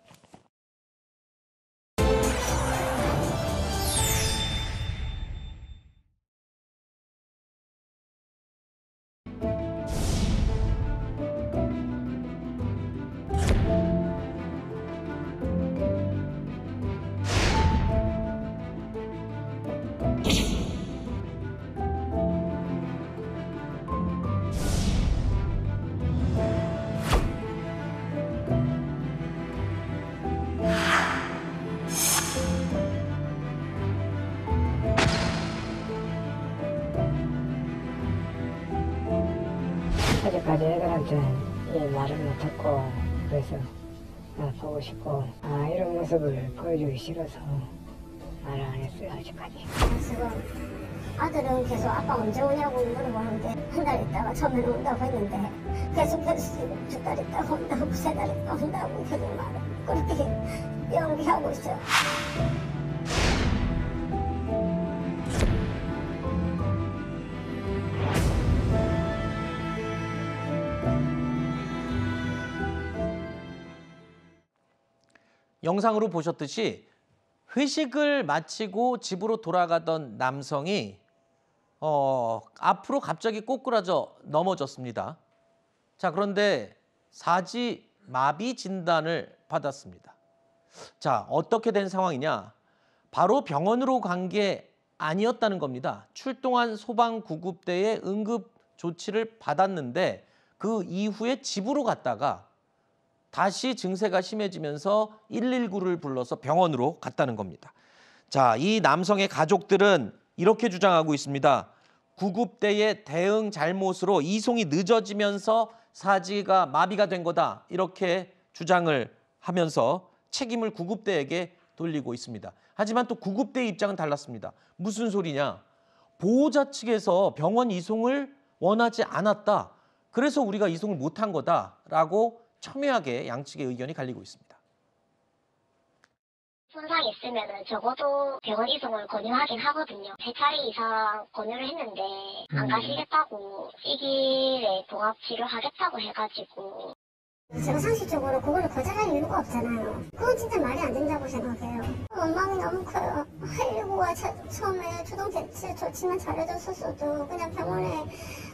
어제까지 애들한테 이 말을 못 듣고 그래서 보고 싶고 이런 모습을 보여주기 싫어서 말을 안 했어요 아직까지. 지금 아들은 계속 아빠 언제 오냐고 물어보는데 한 달 있다가 처음에는 온다고 했는데 계속해서 지금 2달 있다가 온다고 3달 있다가 온다고 계속 말을 그렇게 연기하고 있어요. 영상으로 보셨듯이 회식을 마치고 집으로 돌아가던 남성이 앞으로 갑자기 꼬꾸라져 넘어졌습니다. 자, 그런데 사지 마비 진단을 받았습니다. 자, 어떻게 된 상황이냐? 바로 병원으로 간 게 아니었다는 겁니다. 출동한 소방구급대의 응급 조치를 받았는데 그 이후에 집으로 갔다가 다시 증세가 심해지면서 119를 불러서 병원으로 갔다는 겁니다. 자, 이 남성의 가족들은 이렇게 주장하고 있습니다. 구급대의 대응 잘못으로 이송이 늦어지면서 사지가 마비가 된 거다. 이렇게 주장을 하면서 책임을 구급대에게 돌리고 있습니다. 하지만 또 구급대의 입장은 달랐습니다. 무슨 소리냐? 보호자 측에서 병원 이송을 원하지 않았다. 그래서 우리가 이송을 못한 거다라고 첨예하게 양측의 의견이 갈리고 있습니다. 손상이 있으면 적어도 병원 이송을 권유하긴 하거든요. 3차례 이상 권유를 했는데 안 가시겠다고 이 길에 종합 치료하겠다고 해가지고. 제가 상식적으로 그걸 거절할 이유가 없잖아요. 그건 진짜 말이 안 된다고 생각해요. 원망이 너무 커요. 119가 처음에 주동 대치 조치만 잘해줬었어도 그냥 병원에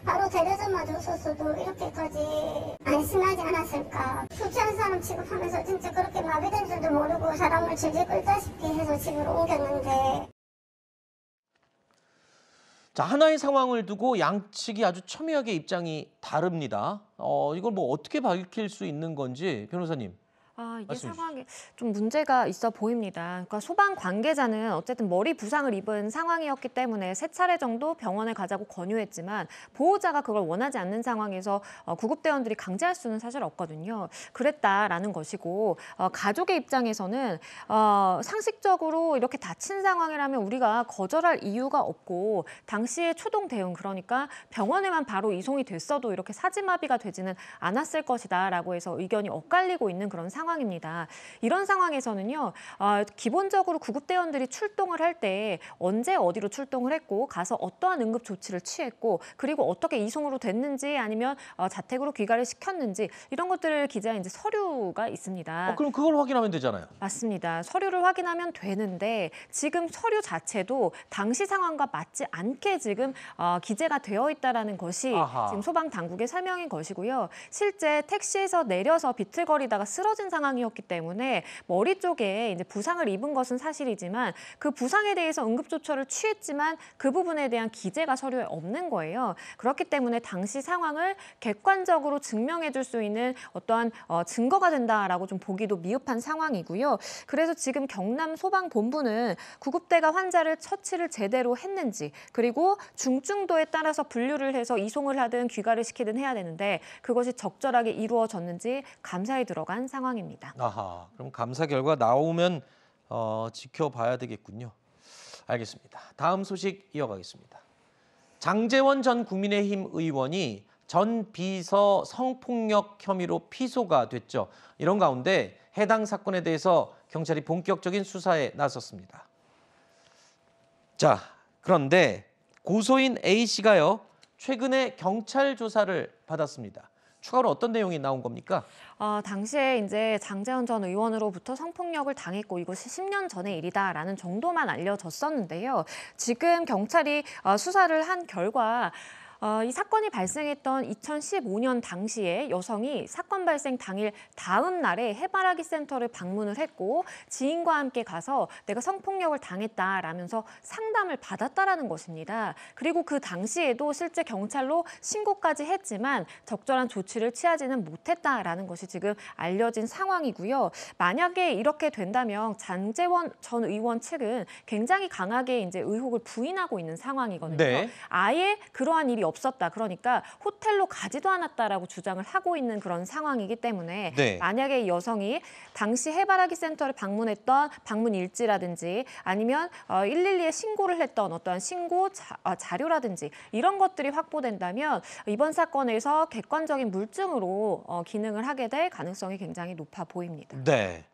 바로 데려다 줬었어도 이렇게까지 안심하지 않았을까. 수치한 사람 취급하면서 진짜 그렇게 마비된 줄도 모르고 사람을 질질 끌다시피 해서 집으로 옮겼는데. 자, 하나의 상황을 두고 양측이 아주 첨예하게 입장이 다릅니다. 이걸 뭐 어떻게 밝힐 수 있는 건지 변호사님. 이게 상황에 좀 문제가 있어 보입니다. 그러니까 소방 관계자는 어쨌든 머리 부상을 입은 상황이었기 때문에 3차례 정도 병원에 가자고 권유했지만 보호자가 그걸 원하지 않는 상황에서 구급대원들이 강제할 수는 사실 없거든요. 그랬다라는 것이고 가족의 입장에서는 상식적으로 이렇게 다친 상황이라면 우리가 거절할 이유가 없고 당시의 초동 대응 그러니까 병원에만 바로 이송이 됐어도 이렇게 사지마비가 되지는 않았을 것이다라고 해서 의견이 엇갈리고 있는 그런 상황입니다. 이런 상황에서는요, 기본적으로 구급대원들이 출동을 할 때 언제 어디로 출동을 했고 가서 어떠한 응급 조치를 취했고 그리고 어떻게 이송으로 됐는지 아니면 자택으로 귀가를 시켰는지 이런 것들을 기재한 이제 서류가 있습니다. 그럼 그걸 확인하면 되잖아요. 맞습니다. 서류를 확인하면 되는데 지금 서류 자체도 당시 상황과 맞지 않게 지금 기재가 되어 있다라는 것이 지금 소방 당국의 설명인 것이고요. 실제 택시에서 내려서 비틀거리다가 쓰러진 상황이었기 때문에 머리 쪽에 이제 부상을 입은 것은 사실이지만 그 부상에 대해서 응급조처를 취했지만 그 부분에 대한 기재가 서류에 없는 거예요. 그렇기 때문에 당시 상황을 객관적으로 증명해 줄 수 있는 어떠한 증거가 된다라고 좀 보기도 미흡한 상황이고요. 그래서 지금 경남 소방본부는 구급대가 환자를 처치를 제대로 했는지 그리고 중증도에 따라서 분류를 해서 이송을 하든 귀가를 시키든 해야 되는데 그것이 적절하게 이루어졌는지 감사에 들어간 상황입니다. 그럼 감사 결과 나오면 지켜봐야 되겠군요. 알겠습니다. 다음 소식 이어가겠습니다. 장제원 전 국민의힘 의원이 전 비서 성폭력 혐의로 피소가 됐죠. 이런 가운데 해당 사건에 대해서 경찰이 본격적인 수사에 나섰습니다. 자, 그런데 고소인 A씨가요, 최근에 경찰 조사를 받았습니다. 추가로 어떤 내용이 나온 겁니까? 당시에 이제 장제원 전 의원으로부터 성폭력을 당했고 이것이 10년 전의 일이다라는 정도만 알려졌었는데요. 지금 경찰이 수사를 한 결과 이 사건이 발생했던 2015년 당시에 여성이 사건 발생 당일 다음 날에 해바라기 센터를 방문을 했고 지인과 함께 가서 내가 성폭력을 당했다라면서 상담을 받았다라는 것입니다. 그리고 그 당시에도 실제 경찰로 신고까지 했지만 적절한 조치를 취하지는 못했다라는 것이 지금 알려진 상황이고요. 만약에 이렇게 된다면 장제원 전 의원 측은 굉장히 강하게 이제 의혹을 부인하고 있는 상황이거든요. 네. 아예 그러한 일이 없었다. 그러니까 호텔로 가지도 않았다라고 주장을 하고 있는 그런 상황이기 때문에 네. 만약에 이 여성이 당시 해바라기 센터를 방문했던 방문 일지라든지 아니면 112에 신고를 했던 어떠한 신고 자료라든지 이런 것들이 확보된다면 이번 사건에서 객관적인 물증으로 기능을 하게 될 가능성이 굉장히 높아 보입니다. 네.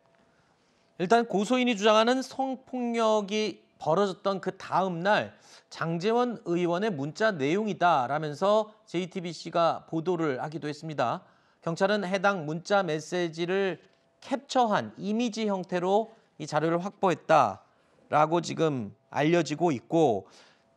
일단 고소인이 주장하는 성폭력이 벌어졌던 그 다음 날 장제원 의원의 문자 내용이다라면서 JTBC가 보도를 하기도 했습니다. 경찰은 해당 문자 메시지를 캡처한 이미지 형태로 이 자료를 확보했다라고 지금 알려지고 있고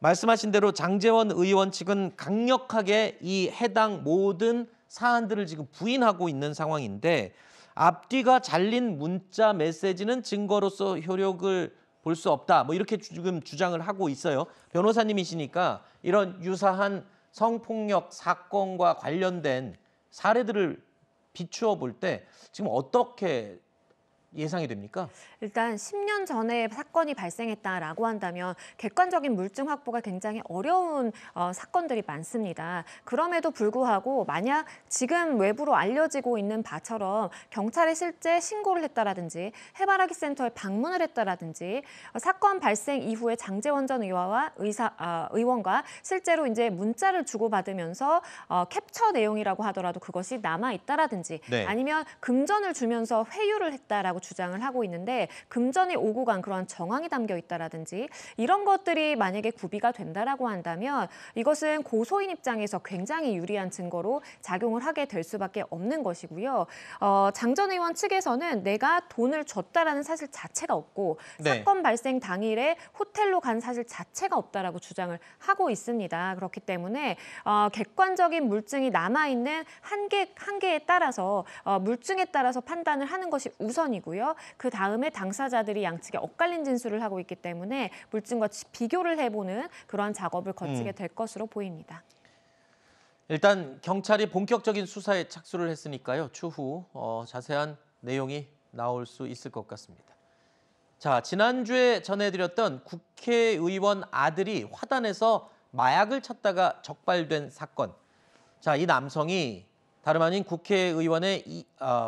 말씀하신 대로 장제원 의원 측은 강력하게 이 해당 모든 사안들을 지금 부인하고 있는 상황인데 앞뒤가 잘린 문자 메시지는 증거로서 효력을 볼 수 없다. 뭐 이렇게 지금 주장을 하고 있어요. 변호사님이시니까 이런 유사한 성폭력 사건과 관련된 사례들을 비추어 볼 때 지금 어떻게 예상이 됩니까? 일단 10년 전에 사건이 발생했다라고 한다면 객관적인 물증 확보가 굉장히 어려운 사건들이 많습니다. 그럼에도 불구하고 만약 지금 외부로 알려지고 있는 바처럼 경찰에 실제 신고를 했다라든지 해바라기 센터에 방문을 했다라든지 사건 발생 이후에 장제원 전 의원과 실제로 이제 문자를 주고받으면서 캡처 내용이라고 하더라도 그것이 남아 있다라든지 네. 아니면 금전을 주면서 회유를 했다라고 주장을 하고 있는데 금전이 오고 간 그런 정황이 담겨 있다라든지 이런 것들이 만약에 구비가 된다라고 한다면 이것은 고소인 입장에서 굉장히 유리한 증거로 작용을 하게 될 수밖에 없는 것이고요. 장 전 의원 측에서는 내가 돈을 줬다라는 사실 자체가 없고 네. 사건 발생 당일에 호텔로 간 사실 자체가 없다라고 주장을 하고 있습니다. 그렇기 때문에 객관적인 물증이 남아있는 한계에 따라서 물증에 따라서 판단을 하는 것이 우선이고요. 그 다음에 당사자들이 양측에 엇갈린 진술을 하고 있기 때문에 물증과 비교를 해보는 그러한 작업을 거치게 될 것으로 보입니다. 일단 경찰이 본격적인 수사에 착수를 했으니까요. 추후 자세한 내용이 나올 수 있을 것 같습니다. 자, 지난주에 전해드렸던 국회의원 아들이 화단에서 마약을 찾다가 적발된 사건. 자, 이 남성이 다름 아닌 국회의원의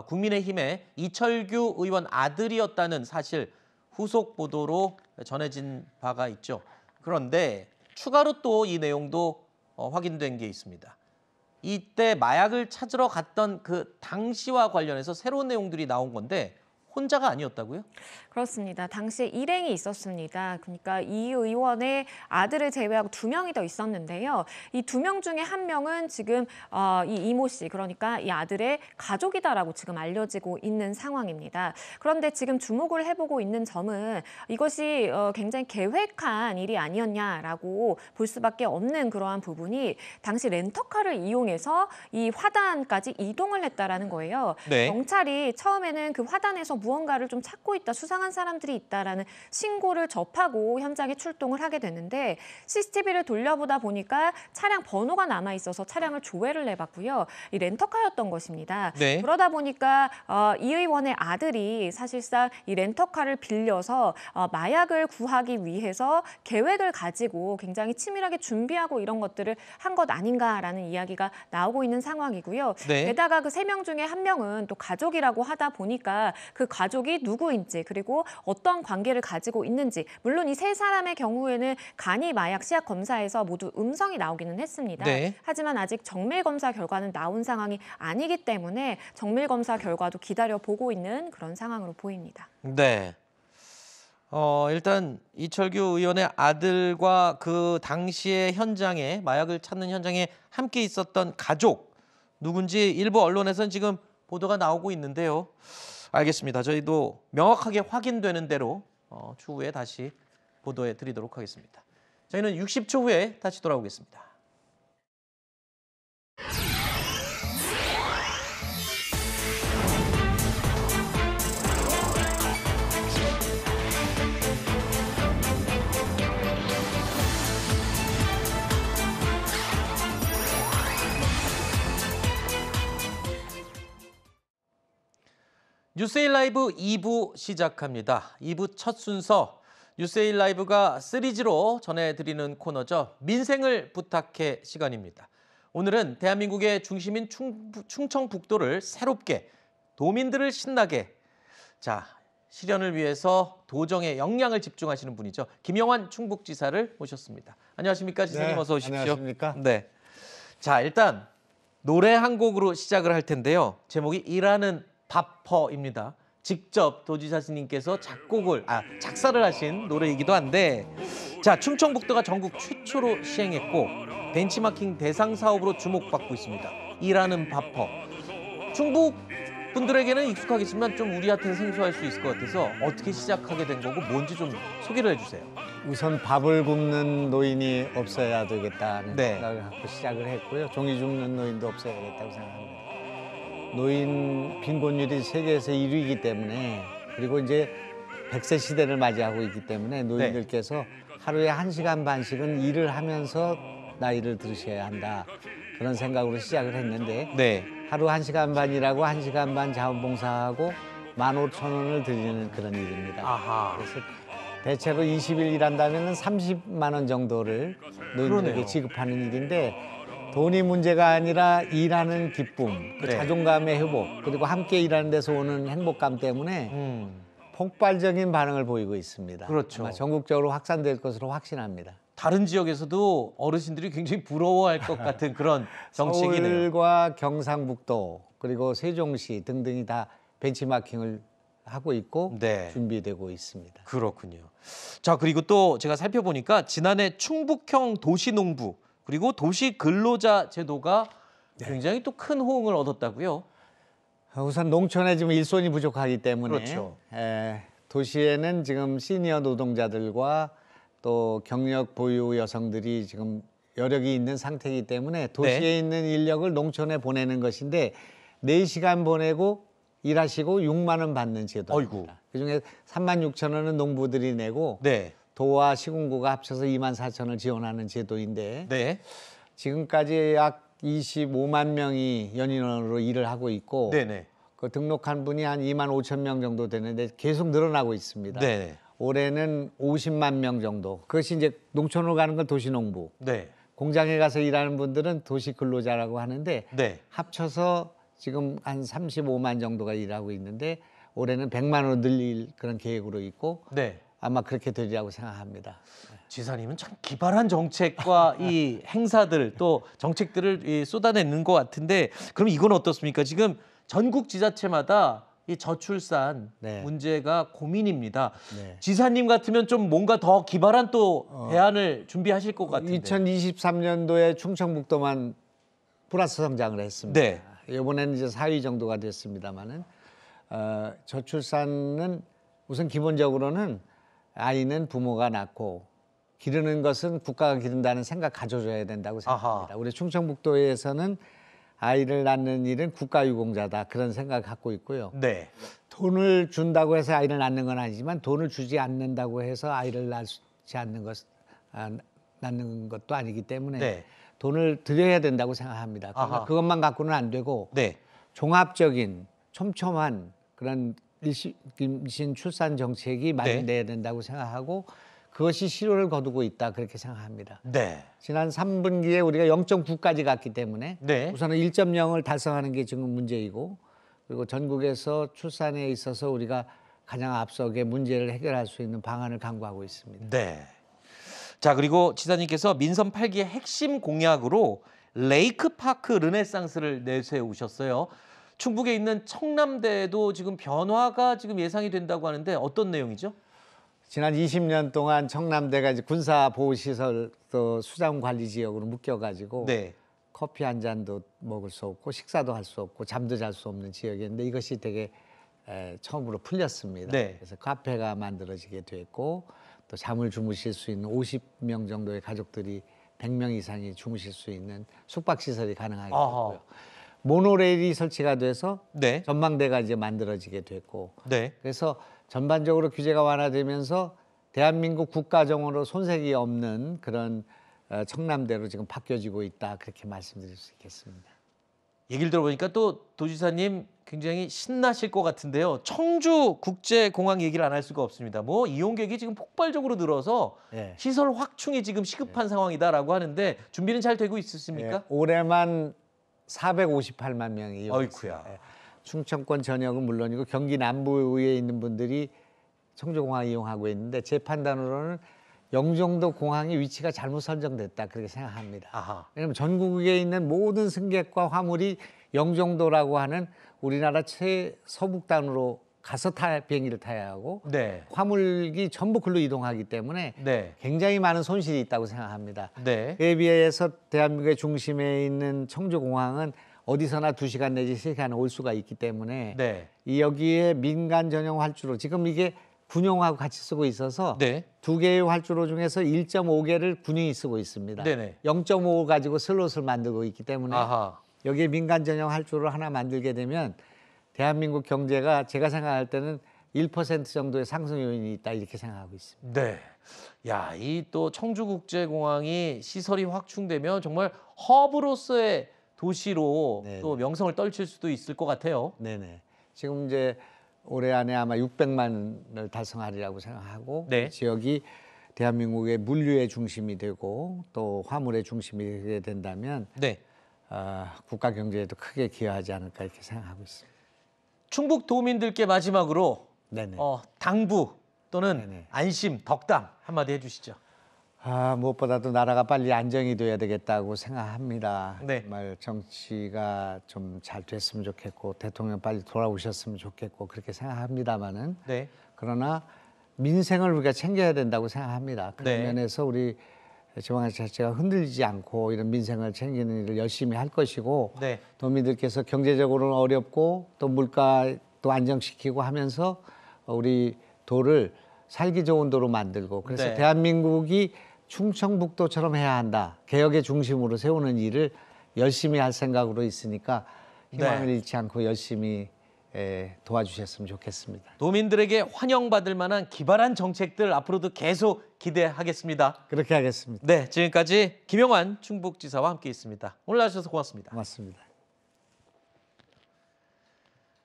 국민의힘의 이철규 의원 아들이었다는 사실 후속 보도로 전해진 바가 있죠. 그런데 추가로 또 이 내용도 확인된 게 있습니다. 이때 마약을 찾으러 갔던 그 당시와 관련해서 새로운 내용들이 나온 건데 혼자가 아니었다고요? 그렇습니다. 당시에 일행이 있었습니다. 그러니까 이 의원의 아들을 제외하고 2명이 더 있었는데요. 이 2명 중에 1명은 지금 이 이모 씨, 그러니까 이 아들의 가족이다라고 지금 알려지고 있는 상황입니다. 그런데 지금 주목을 해보고 있는 점은 이것이 굉장히 계획한 일이 아니었냐라고 볼 수밖에 없는 그러한 부분이 당시 렌터카를 이용해서 이 화단까지 이동을 했다라는 거예요. 네. 경찰이 처음에는 그 화단에서 무언가를 좀 찾고 있다, 수상한 사람들이 있다라는 신고를 접하고 현장에 출동을 하게 됐는데 CCTV를 돌려보다 보니까 차량 번호가 남아 있어서 차량을 조회를 해봤고요. 이 렌터카였던 것입니다. 네. 그러다 보니까 이 의원의 아들이 사실상 이 렌터카를 빌려서 마약을 구하기 위해서 계획을 가지고 굉장히 치밀하게 준비하고 이런 것들을 한 것 아닌가라는 이야기가 나오고 있는 상황이고요. 네. 게다가 그 3명 중에 1명은 또 가족이라고 하다 보니까 그 가족이 누구인지 그리고 어떤 관계를 가지고 있는지 물론 이 3사람의 경우에는 간이 마약 시약 검사에서 모두 음성이 나오기는 했습니다. 네. 하지만 아직 정밀 검사 결과는 나온 상황이 아니기 때문에 정밀 검사 결과도 기다려보고 있는 그런 상황으로 보입니다. 네. 일단 이철규 의원의 아들과 그 당시의 현장에 마약을 찾는 현장에 함께 있었던 가족 누군지 일부 언론에서는 지금 보도가 나오고 있는데요. 알겠습니다. 저희도 명확하게 확인되는 대로 추후에 다시 보도해 드리도록 하겠습니다. 저희는 60초 후에 다시 돌아오겠습니다. 뉴스에일 라이브 2부 시작합니다. 2부 첫 순서 뉴스에일 라이브가 시리즈로 전해드리는 코너죠. 민생을 부탁해 시간입니다. 오늘은 대한민국의 중심인 충청북도를 새롭게 도민들을 신나게 실현을 위해서 도정의 역량을 집중하시는 분이죠. 김영환 충북지사를 모셨습니다. 안녕하십니까 지사님. 네, 어서 오십시오. 안녕하십니까. 네. 자, 일단 노래 한 곡으로 시작을 할 텐데요. 제목이 일하는 밥퍼입니다. 직접 도지사 스님께서 작사를 하신 노래이기도 한데 자, 충청북도가 전국 최초로 시행했고 벤치마킹 대상 사업으로 주목받고 있습니다. 일하는 밥퍼. 충북 분들에게는 익숙하겠지만 좀 우리한테는 생소할 수 있을 것 같아서 어떻게 시작하게 된 거고 뭔지 좀 소개를 해주세요. 우선 밥을 굶는 노인이 없어야 되겠다는 네. 생각을 갖고 시작을 했고요. 종이 줍는 노인도 없어야겠다고 생각합니다. 노인 빈곤율이 세계에서 1위이기 때문에 그리고 이제 100세 시대를 맞이하고 있기 때문에 노인들께서 하루에 1시간 반씩은 일을 하면서 나이를 들으셔야 한다. 그런 생각으로 시작을 했는데 하루 1시간 반이라고 1시간 반 자원봉사하고 15,000원을 드리는 그런 일입니다. 아하. 그래서 대체로 20일 일한다면 30만 원 정도를 노인들에게 그러네요. 지급하는 일인데 돈이 문제가 아니라 일하는 기쁨, 그 네. 자존감의 회복, 그리고 함께 일하는 데서 오는 행복감 때문에 폭발적인 반응을 보이고 있습니다. 그렇죠. 아마 전국적으로 확산될 것으로 확신합니다. 다른 지역에서도 어르신들이 굉장히 부러워할 것 같은 그런 정책이네요. 서울과 경상북도 그리고 세종시 등등이 다 벤치마킹을 하고 있고 네. 준비되고 있습니다. 그렇군요. 자, 그리고 또 제가 살펴보니까 지난해 충북형 도시농부 그리고 도시근로자 제도가 굉장히 또 큰 호응을 얻었다고요? 우선 농촌에 지금 일손이 부족하기 때문에 그렇죠. 도시에는 지금 시니어 노동자들과 또 경력 보유 여성들이 지금 여력이 있는 상태이기 때문에 도시에 네. 있는 인력을 농촌에 보내는 것인데 4시간 보내고 일하시고 6만 원 받는 제도입니다. 그중에 36,000원은 농부들이 내고 네. 도와 시군구가 합쳐서 24,000원을 지원하는 제도인데 네. 지금까지 약 25만 명이 연인원으로 일을 하고 있고 네네. 그 등록한 분이 한 2만 5천 명 정도 되는데 계속 늘어나고 있습니다. 네. 올해는 50만 명 정도. 그것이 이제 농촌으로 가는 건 도시농부. 네. 공장에 가서 일하는 분들은 도시근로자라고 하는데 네. 합쳐서 지금 한 35만 정도가 일하고 있는데 올해는 100만 원으로 늘릴 그런 계획으로 있고 네. 아마 그렇게 되리라고 생각합니다. 지사님은 참 기발한 정책과 이 행사들 또 정책들을 쏟아내는 것 같은데 그럼 이건 어떻습니까? 지금 전국 지자체마다 이 저출산 문제가 고민입니다. 네. 지사님 같으면 좀 뭔가 더 기발한 또 대안을 준비하실 것 같은데. 2023년도에 충청북도만 플러스 성장을 했습니다. 네. 이번에는 이제 4위 정도가 됐습니다만은 저출산은 우선 기본적으로는 아이는 부모가 낳고 기르는 것은 국가가 기른다는 생각 가져줘야 된다고 생각합니다. 우리 충청북도에서는 아이를 낳는 일은 국가유공자다 그런 생각을 갖고 있고요. 네. 돈을 준다고 해서 아이를 낳는 건 아니지만 돈을 주지 않는다고 해서 아이를 낳는 것도 아니기 때문에 네. 돈을 드려야 된다고 생각합니다. 그러나 그것만 갖고는 안 되고 네. 종합적인 촘촘한 그런 임신 출산 정책이 마련돼야 된다고 생각하고 그것이 실효를 거두고 있다 그렇게 생각합니다. 네. 지난 3분기에 우리가 0.9까지 갔기 때문에 네. 우선은 1.0을 달성하는 게 지금 문제이고 그리고 전국에서 출산에 있어서 우리가 가장 앞서게 문제를 해결할 수 있는 방안을 강구하고 있습니다. 네. 자, 그리고 지사님께서 민선 8기의 핵심 공약으로 레이크파크 르네상스를 내세우셨어요. 충북에 있는 청남대도 지금 변화가 지금 예상이 된다고 하는데 어떤 내용이죠? 지난 20년 동안 청남대가 이제 군사보호시설 또 수장관리지역으로 묶여가지고 네. 커피 한 잔도 먹을 수 없고 식사도 할 수 없고 잠도 잘 수 없는 지역이었는데 이것이 되게 처음으로 풀렸습니다. 네. 그래서 카페가 만들어지게 됐고 또 잠을 주무실 수 있는 50명 정도의 가족들이 100명 이상이 주무실 수 있는 숙박시설이 가능하게 됐고요. 모노레일이 설치가 돼서 네. 전망대가 이제 만들어지게 됐고 네. 그래서 전반적으로 규제가 완화되면서 대한민국 국가정으로 손색이 없는 그런 청남대로 지금 바뀌어지고 있다 그렇게 말씀드릴 수 있겠습니다. 얘기를 들어보니까 또 도지사님 굉장히 신나실 것 같은데요. 청주국제공항 얘기를 안 할 수가 없습니다. 뭐 이용객이 지금 폭발적으로 늘어서 시설 확충이 지금 시급한 상황이다라고 하는데 준비는 잘 되고 있으십니까? 올해만 458만 명이 이용했어요. 어이쿠야. 충청권 전역은 물론이고 경기 남부에 있는 분들이 청주공항 이용하고 있는데 제 판단으로는 영종도 공항의 위치가 잘못 설정됐다 그렇게 생각합니다. 왜냐하면 전국에 있는 모든 승객과 화물이 영종도라고 하는 우리나라 최서북단으로 가서 비행기를 타야 하고 화물기 전부 글로 이동하기 때문에 굉장히 많은 손실이 있다고 생각합니다. 그에 비해서 대한민국의 중심에 있는 청주공항은 어디서나 2시간 내지 3시간 올 수가 있기 때문에 여기에 민간 전용 활주로 지금 이게 군용하고 같이 쓰고 있어서 2개의 활주로 중에서 1.5개를 군용이 쓰고 있습니다. 0.5 가지고 슬롯을 만들고 있기 때문에 여기에 민간 전용 활주로를 하나 만들게 되면 대한민국 경제가 제가 생각할 때는 1% 정도의 상승 요인이 있다 이렇게 생각하고 있습니다. 네. 야, 이 또 청주국제공항이 시설이 확충되면 정말 허브로서의 도시로 또 명성을 떨칠 수도 있을 것 같아요. 네네. 지금 이제 올해 안에 아마 600만을 달성하리라고 생각하고 네. 지역이 대한민국의 물류의 중심이 되고 또 화물의 중심이 되게 된다면 네. 국가 경제에도 크게 기여하지 않을까 이렇게 생각하고 있습니다. 충북 도민들께 마지막으로 당부 또는 네네. 안심, 덕담 한마디 해주시죠. 무엇보다도 나라가 빨리 안정이 돼야 되겠다고 생각합니다. 네. 정말 정치가 좀 잘 됐으면 좋겠고 대통령 빨리 돌아오셨으면 좋겠고 그렇게 생각합니다마는 네. 그러나 민생을 우리가 챙겨야 된다고 생각합니다. 그런 네. 면에서 우리 지방자치가 흔들리지 않고 이런 민생을 챙기는 일을 열심히 할 것이고 네. 도민들께서 경제적으로는 어렵고 또 물가도 안정시키고 하면서 우리 도를 살기 좋은 도로 만들고 그래서 네. 대한민국이 충청북도처럼 해야 한다. 개혁의 중심으로 세우는 일을 열심히 할 생각으로 있으니까 희망을 네. 잃지 않고 열심히 도와주셨으면 좋겠습니다. 도민들에게 환영받을 만한 기발한 정책들 앞으로도 계속 기대하겠습니다. 그렇게 하겠습니다. 네, 지금까지 김영환 충북지사와 함께 있습니다. 오늘 나와주셔서 고맙습니다. 고맙습니다.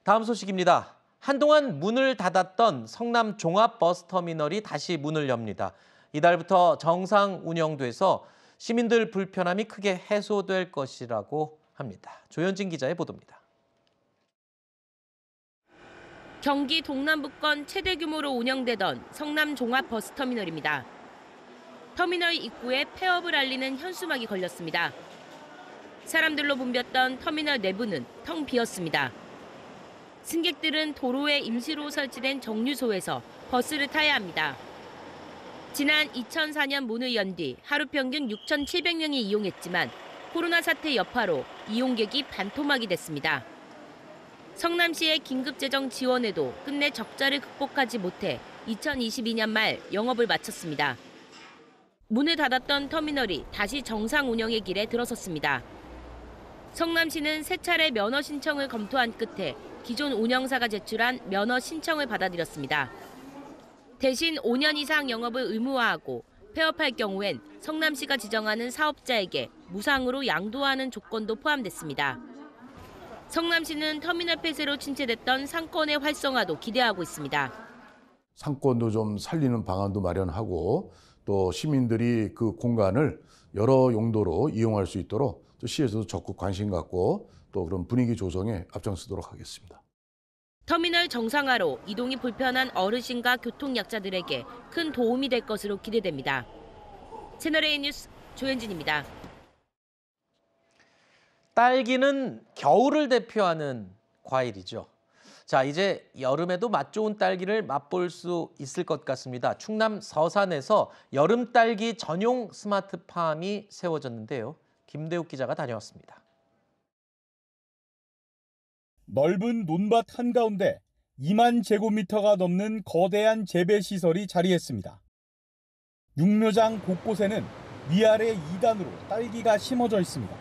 다음 소식입니다. 한동안 문을 닫았던 성남 종합버스터미널이 다시 문을 엽니다. 이달부터 정상 운영돼서 시민들 불편함이 크게 해소될 것이라고 합니다. 조현진 기자의 보도입니다. 경기 동남부권 최대 규모로 운영되던 성남 종합버스터미널입니다. 터미널 입구에 폐업을 알리는 현수막이 걸렸습니다. 사람들로 붐볐던 터미널 내부는 텅 비었습니다. 승객들은 도로에 임시로 설치된 정류소에서 버스를 타야 합니다. 지난 2004년 문을 연 뒤 하루 평균 6,700명이 이용했지만 코로나 사태 여파로 이용객이 반토막이 됐습니다. 성남시의 긴급재정 지원에도 끝내 적자를 극복하지 못해 2022년 말 영업을 마쳤습니다. 문을 닫았던 터미널이 다시 정상 운영의 길에 들어섰습니다. 성남시는 세 차례 면허 신청을 검토한 끝에 기존 운영사가 제출한 면허 신청을 받아들였습니다. 대신 5년 이상 영업을 의무화하고 폐업할 경우엔 성남시가 지정하는 사업자에게 무상으로 양도하는 조건도 포함됐습니다. 성남시는 터미널 폐쇄로 침체됐던 상권의 활성화도 기대하고 있습니다. 상권도 좀 살리는 방안도 마련하고 또 시민들이 그 공간을 여러 용도로 이용할 수 있도록 또 시에서도 적극 관심 갖고 또 그런 분위기 조성에 앞장서도록 하겠습니다. 터미널 정상화로 이동이 불편한 어르신과 교통약자들에게 큰 도움이 될 것으로 기대됩니다. 채널A 뉴스 조현진입니다. 딸기는 겨울을 대표하는 과일이죠. 자, 이제 여름에도 맛 좋은 딸기를 맛볼 수 있을 것 같습니다. 충남 서산에서 여름 딸기 전용 스마트팜이 세워졌는데요. 김대욱 기자가 다녀왔습니다. 넓은 논밭 한가운데 2만 제곱미터가 넘는 거대한 재배시설이 자리했습니다. 육묘장 곳곳에는 위아래 2단으로 딸기가 심어져 있습니다.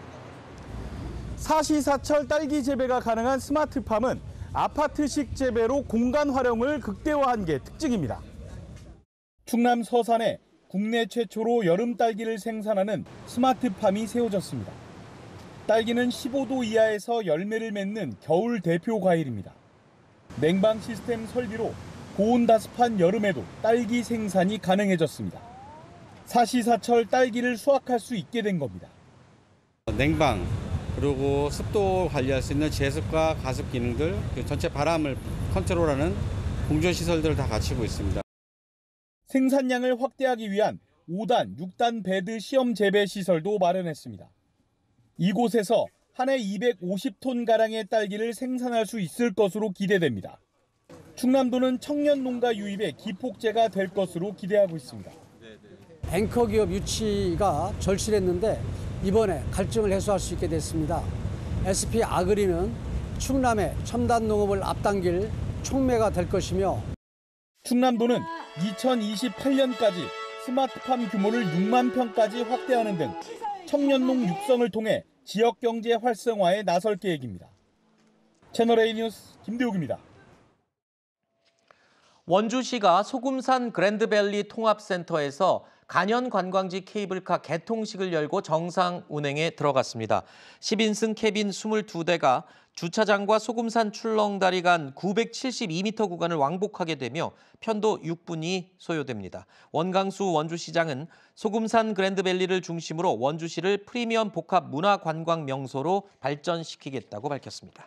사시사철 딸기 재배가 가능한 스마트팜은 아파트식 재배로 공간 활용을 극대화한 게 특징입니다. 충남 서산에 국내 최초로 여름 딸기를 생산하는 스마트팜이 세워졌습니다. 딸기는 15도 이하에서 열매를 맺는 겨울 대표 과일입니다. 냉방 시스템 설비로 고온다습한 여름에도 딸기 생산이 가능해졌습니다. 사시사철 딸기를 수확할 수 있게 된 겁니다. 냉방 그리고 습도 관리할 수 있는 제습과 가습 기능들, 전체 바람을 컨트롤하는 공조 시설들을 다 갖추고 있습니다. 생산량을 확대하기 위한 5단, 6단 배드 시험 재배 시설도 마련했습니다. 이곳에서 한 해 250톤가량의 딸기를 생산할 수 있을 것으로 기대됩니다. 충남도는 청년 농가 유입에 기폭제가 될 것으로 기대하고 있습니다. 앵커 기업 유치가 절실했는데 이번에 갈증을 해소할 수 있게 됐습니다. SP 아그리는 충남의 첨단 농업을 앞당길 촉매가 될 것이며 충남도는 2028년까지 스마트팜 규모를 6만 평까지 확대하는 등 청년농 육성을 통해 지역 경제 활성화에 나설 계획입니다. 채널A 뉴스 김대욱입니다. 원주시가 소금산 그랜드밸리 통합센터에서 간현 관광지 케이블카 개통식을 열고 정상 운행에 들어갔습니다. 10인승 캐빈 22대가 주차장과 소금산 출렁다리 간 972m 구간을 왕복하게 되며 편도 6분이 소요됩니다. 원강수 원주시장은 소금산 그랜드밸리를 중심으로 원주시를 프리미엄 복합 문화관광 명소로 발전시키겠다고 밝혔습니다.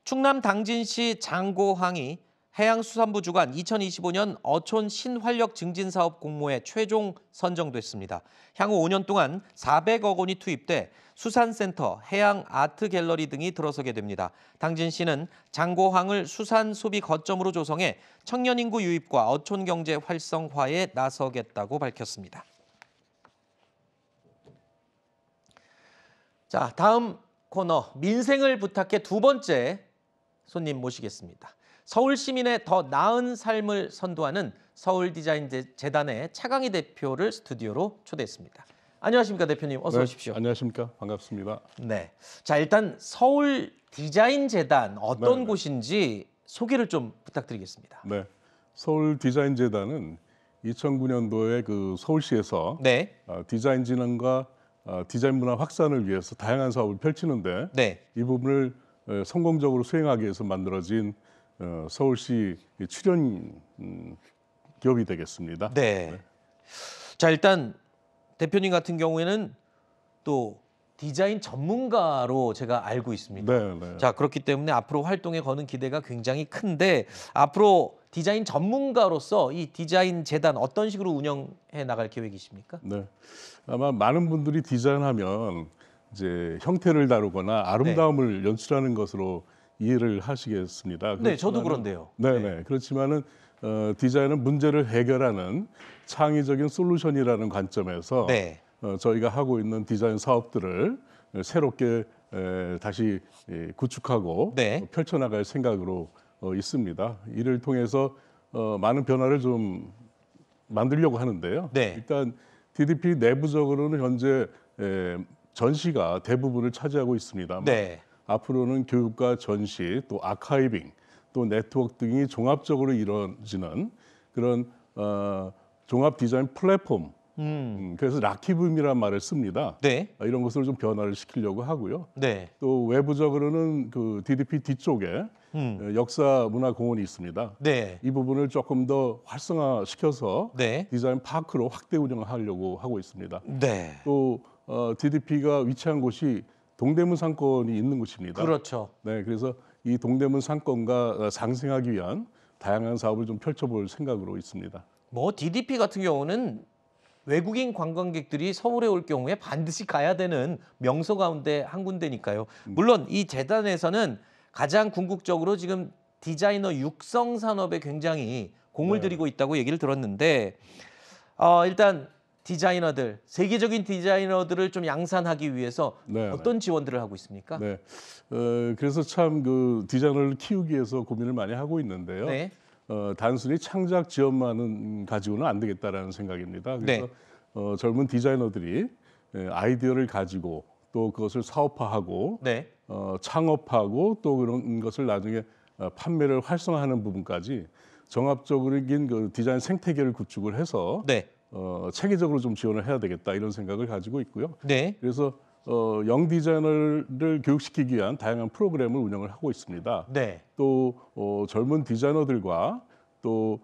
충남 당진시 장고항이 해양수산부 주관 2025년 어촌 신활력 증진 사업 공모에 최종 선정됐습니다. 향후 5년 동안 400억 원이 투입돼 수산센터, 해양 아트 갤러리 등이 들어서게 됩니다. 당진시는 장고항을 수산 소비 거점으로 조성해 청년 인구 유입과 어촌 경제 활성화에 나서겠다고 밝혔습니다. 자, 다음 코너 민생을 부탁해 두 번째 손님 모시겠습니다. 서울 시민의 더 나은 삶을 선도하는 서울디자인재단의 차강희 대표를 스튜디오로 초대했습니다. 안녕하십니까 대표님, 어서 오십시오. 안녕하십니까, 반갑습니다. 네, 자 일단 서울디자인재단 어떤 곳인지 소개를 좀 부탁드리겠습니다. 네, 서울디자인재단은 2009년도에 그 서울시에서 디자인 진흥과 디자인 문화 확산을 위해서 다양한 사업을 펼치는데 이 부분을 성공적으로 수행하기 위해서 만들어진 서울시 출연 기업이 되겠습니다. 네. 자 일단 대표님 같은 경우에는 또 디자인 전문가로 제가 알고 있습니다. 네. 자 그렇기 때문에 앞으로 활동에 거는 기대가 굉장히 큰데 앞으로 디자인 전문가로서 이 디자인 재단 어떤 식으로 운영해 나갈 계획이십니까? 네. 아마 많은 분들이 디자인하면 이제 형태를 다루거나 아름다움을 연출하는 것으로 이해를 하시겠습니다. 네, 저도 그런데요. 네. 그렇지만은 디자인은 문제를 해결하는 창의적인 솔루션이라는 관점에서 저희가 하고 있는 디자인 사업들을 새롭게 다시 구축하고 펼쳐나갈 생각으로 있습니다. 이를 통해서 많은 변화를 좀 만들려고 하는데요. 일단 DDP 내부적으로는 현재 전시가 대부분을 차지하고 있습니다. 앞으로는 교육과 전시, 또 아카이빙, 또 네트워크 등이 종합적으로 이루어지는 그런 종합 디자인 플랫폼, 그래서 락키붐이라는 말을 씁니다. 이런 것을 좀 변화를 시키려고 하고요. 또 외부적으로는 그 DDP 뒤쪽에 역사 문화 공원이 있습니다. 이 부분을 조금 더 활성화시켜서 디자인 파크로 확대 운영하려고 하고 있습니다. 또 DDP가 위치한 곳이 동대문 상권이 있는 곳입니다. 그렇죠. 네, 그래서 이 동대문 상권과 상생하기 위한 다양한 사업을 좀 펼쳐볼 생각으로 있습니다. 뭐 DDP 같은 경우는 외국인 관광객들이 서울에 올 경우에 반드시 가야 되는 명소 가운데 한 군데니까요. 물론 이 재단에서는 가장 궁극적으로 지금 디자이너 육성 산업에 굉장히 공을 들이고 있다고 얘기를 들었는데 일단 디자이너들, 세계적인 디자이너들을 좀 양산하기 위해서 어떤 지원들을 하고 있습니까? 그래서 참 그 디자이너를 키우기 위해서 고민을 많이 하고 있는데요. 단순히 창작 지원만은 가지고는 안 되겠다라는 생각입니다. 그래서 젊은 디자이너들이 아이디어를 가지고 또 그것을 사업화하고 창업하고 또 그런 것을 나중에 판매를 활성화하는 부분까지 종합적인 그 디자인 생태계를 구축을 해서 체계적으로 좀 지원을 해야 되겠다 이런 생각을 가지고 있고요. 그래서 영 디자이너를 교육시키기 위한 다양한 프로그램을 운영을 하고 있습니다. 또 젊은 디자이너들과 또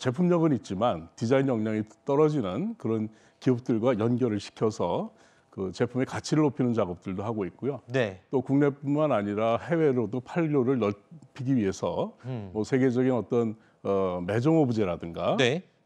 제품력은 있지만 디자인 역량이 떨어지는 그런 기업들과 연결을 시켜서 그 제품의 가치를 높이는 작업들도 하고 있고요. 또 국내뿐만 아니라 해외로도 판로를 넓히기 위해서 뭐 세계적인 어떤 매종 오브제라든가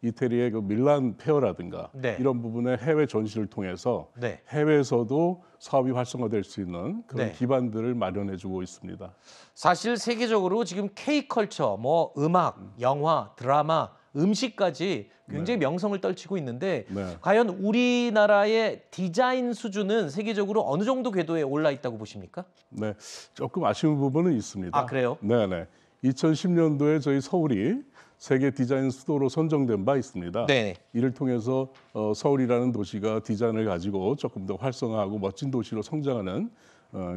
이태리의 그 밀란 페어라든가 이런 부분의 해외 전시를 통해서 해외에서도 사업이 활성화될 수 있는 그런 기반들을 마련해주고 있습니다. 사실 세계적으로 지금 K컬처, 뭐 음악, 영화, 드라마, 음식까지 굉장히 명성을 떨치고 있는데 과연 우리나라의 디자인 수준은 세계적으로 어느 정도 궤도에 올라 있다고 보십니까? 네, 조금 아쉬운 부분은 있습니다. 아, 그래요? 네네. 2010년도에 저희 서울이 세계 디자인 수도로 선정된 바 있습니다. 이를 통해서 서울이라는 도시가 디자인을 가지고 조금 더 활성화하고 멋진 도시로 성장하는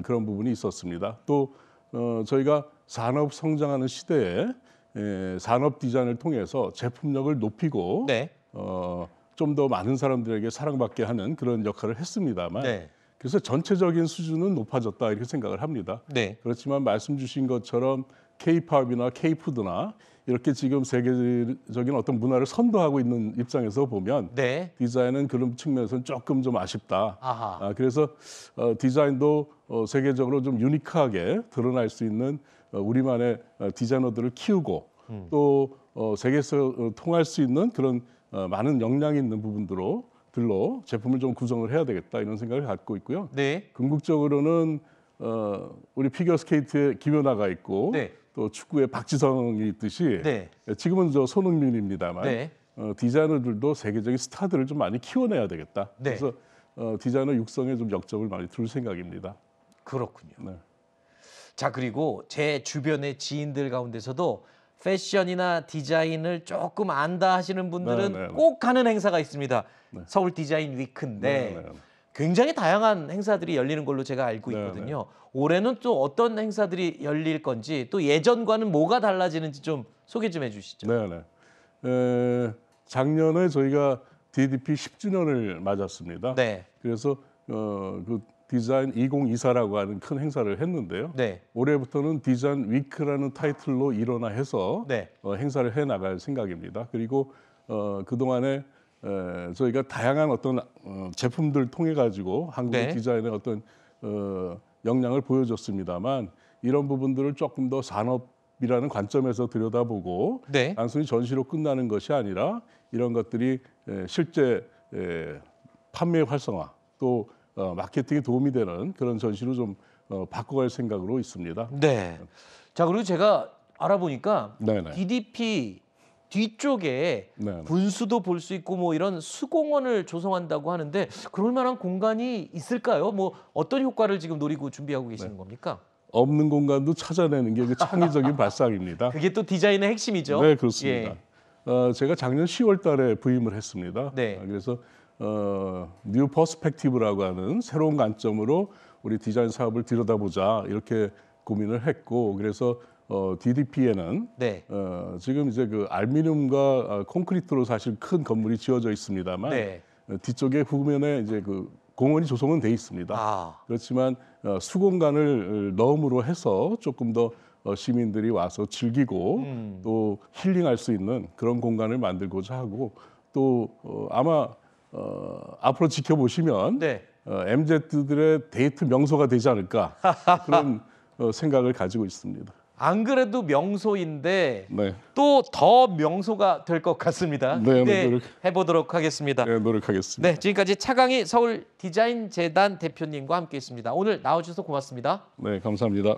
그런 부분이 있었습니다. 또 저희가 산업 성장하는 시대에 산업 디자인을 통해서 제품력을 높이고 네. 좀 더 많은 사람들에게 사랑받게 하는 그런 역할을 했습니다만 네. 그래서 전체적인 수준은 높아졌다 이렇게 생각을 합니다. 네. 그렇지만 말씀 주신 것처럼 K-팝이나 K-푸드나 이렇게 지금 세계적인 어떤 문화를 선도하고 있는 입장에서 보면 네. 디자인은 그런 측면에서는 조금 좀 아쉽다. 아하. 그래서 디자인도 세계적으로 좀 유니크하게 드러날 수 있는 우리만의 디자이너들을 키우고 또 세계에서 통할 수 있는 그런 많은 역량이 있는 부분들로 제품을 좀 구성을 해야 되겠다 이런 생각을 갖고 있고요. 네. 궁극적으로는 우리 피겨스케이트에 김연아가 있고 네. 또 축구에 박지성이 있듯이 네. 지금은 저 손흥민입니다만 네. 디자이너들도 세계적인 스타들을 좀 많이 키워내야 되겠다. 네. 그래서 디자이너 육성에 좀 역점을 많이 둘 생각입니다. 그렇군요. 네. 자, 그리고 제 주변의 지인들 가운데서도 패션이나 디자인을 조금 안다 하시는 분들은 네. 꼭 가는 행사가 있습니다. 서울 디자인 위크인데 굉장히 다양한 행사들이 열리는 걸로 제가 알고 있거든요. 올해는 또 어떤 행사들이 열릴 건지 또 예전과는 뭐가 달라지는지 좀 소개 좀 해주시죠. 네네. 작년에 저희가 DDP 10주년을 맞았습니다. 네. 그래서 그 디자인 2024라고 하는 큰 행사를 했는데요. 네. 올해부터는 디자인 위크라는 타이틀로 일원화해서 네. 행사를 해 나갈 생각입니다. 그리고 그동안에 저희가 다양한 어떤 제품들 통해 가지고 한국의 네. 디자인의 어떤 역량을 보여줬습니다만 이런 부분들을 조금 더 산업이라는 관점에서 들여다보고 네. 단순히 전시로 끝나는 것이 아니라 이런 것들이 실제 판매 활성화 또 마케팅에 도움이 되는 그런 전시로 좀 바꿔갈 생각으로 있습니다. 네. 자, 그리고 제가 알아보니까 네네. DDP 뒤쪽에 네네. 분수도 볼 수 있고 뭐 이런 수공원을 조성한다고 하는데 그럴 만한 공간이 있을까요? 뭐 어떤 효과를 지금 노리고 준비하고 계시는 겁니까? 없는 공간도 찾아내는 게 그 창의적인 발상입니다. 그게 또 디자인의 핵심이죠. 네, 그렇습니다. 제가 작년 10월 달에 부임을 했습니다. 네. 그래서 뉴 퍼스펙티브라고 하는 새로운 관점으로 우리 디자인 사업을 들여다보자 이렇게 고민을 했고 그래서 DDP에는 네. 지금 이제 그 알루미늄과 콘크리트로 사실 큰 건물이 지어져 있습니다만 네. 뒤쪽에 후면에 이제 그 공원이 조성은 돼 있습니다. 그렇지만 수공간을 넣음으로 해서 조금 더 시민들이 와서 즐기고 또 힐링할 수 있는 그런 공간을 만들고자 하고 또 아마 앞으로 지켜보시면 MZ들의 데이트 명소가 되지 않을까 그런 생각을 가지고 있습니다. 안 그래도 명소인데 네. 또 더 명소가 될 것 같습니다. 네, 네, 해보도록 하겠습니다. 네, 노력하겠습니다. 네, 지금까지 차강희 서울 디자인 재단 대표님과 함께했습니다. 오늘 나와주셔서 고맙습니다. 네, 감사합니다.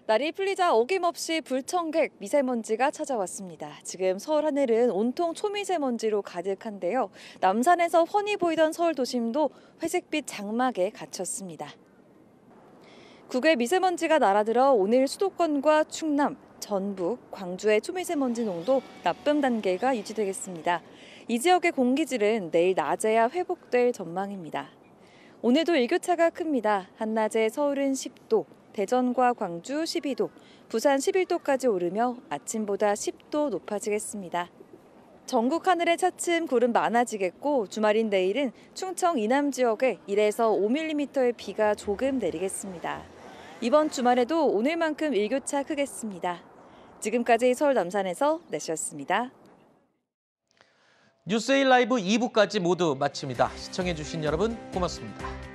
날이 풀리자 어김없이 불청객 미세먼지가 찾아왔습니다. 지금 서울 하늘은 온통 초미세먼지로 가득한데요. 남산에서 훤히 보이던 서울 도심도 회색빛 장막에 갇혔습니다. 국외 미세먼지가 날아들어 오늘 수도권과 충남, 전북, 광주의 초미세먼지 농도 나쁨 단계가 유지되겠습니다. 이 지역의 공기질은 내일 낮에야 회복될 전망입니다. 오늘도 일교차가 큽니다. 한낮에 서울은 10도, 대전과 광주 12도, 부산 11도까지 오르며 아침보다 10도 높아지겠습니다. 전국 하늘에 차츰 구름 많아지겠고 주말인 내일은 충청 이남 지역에 1에서 5mm의 비가 조금 내리겠습니다. 이번 주말에도 오늘만큼 일교차 크겠습니다. 지금까지 서울 남산에서 내시였습니다. 뉴스에일 라이브 2부까지 모두 마칩니다. 시청해주신 여러분 고맙습니다.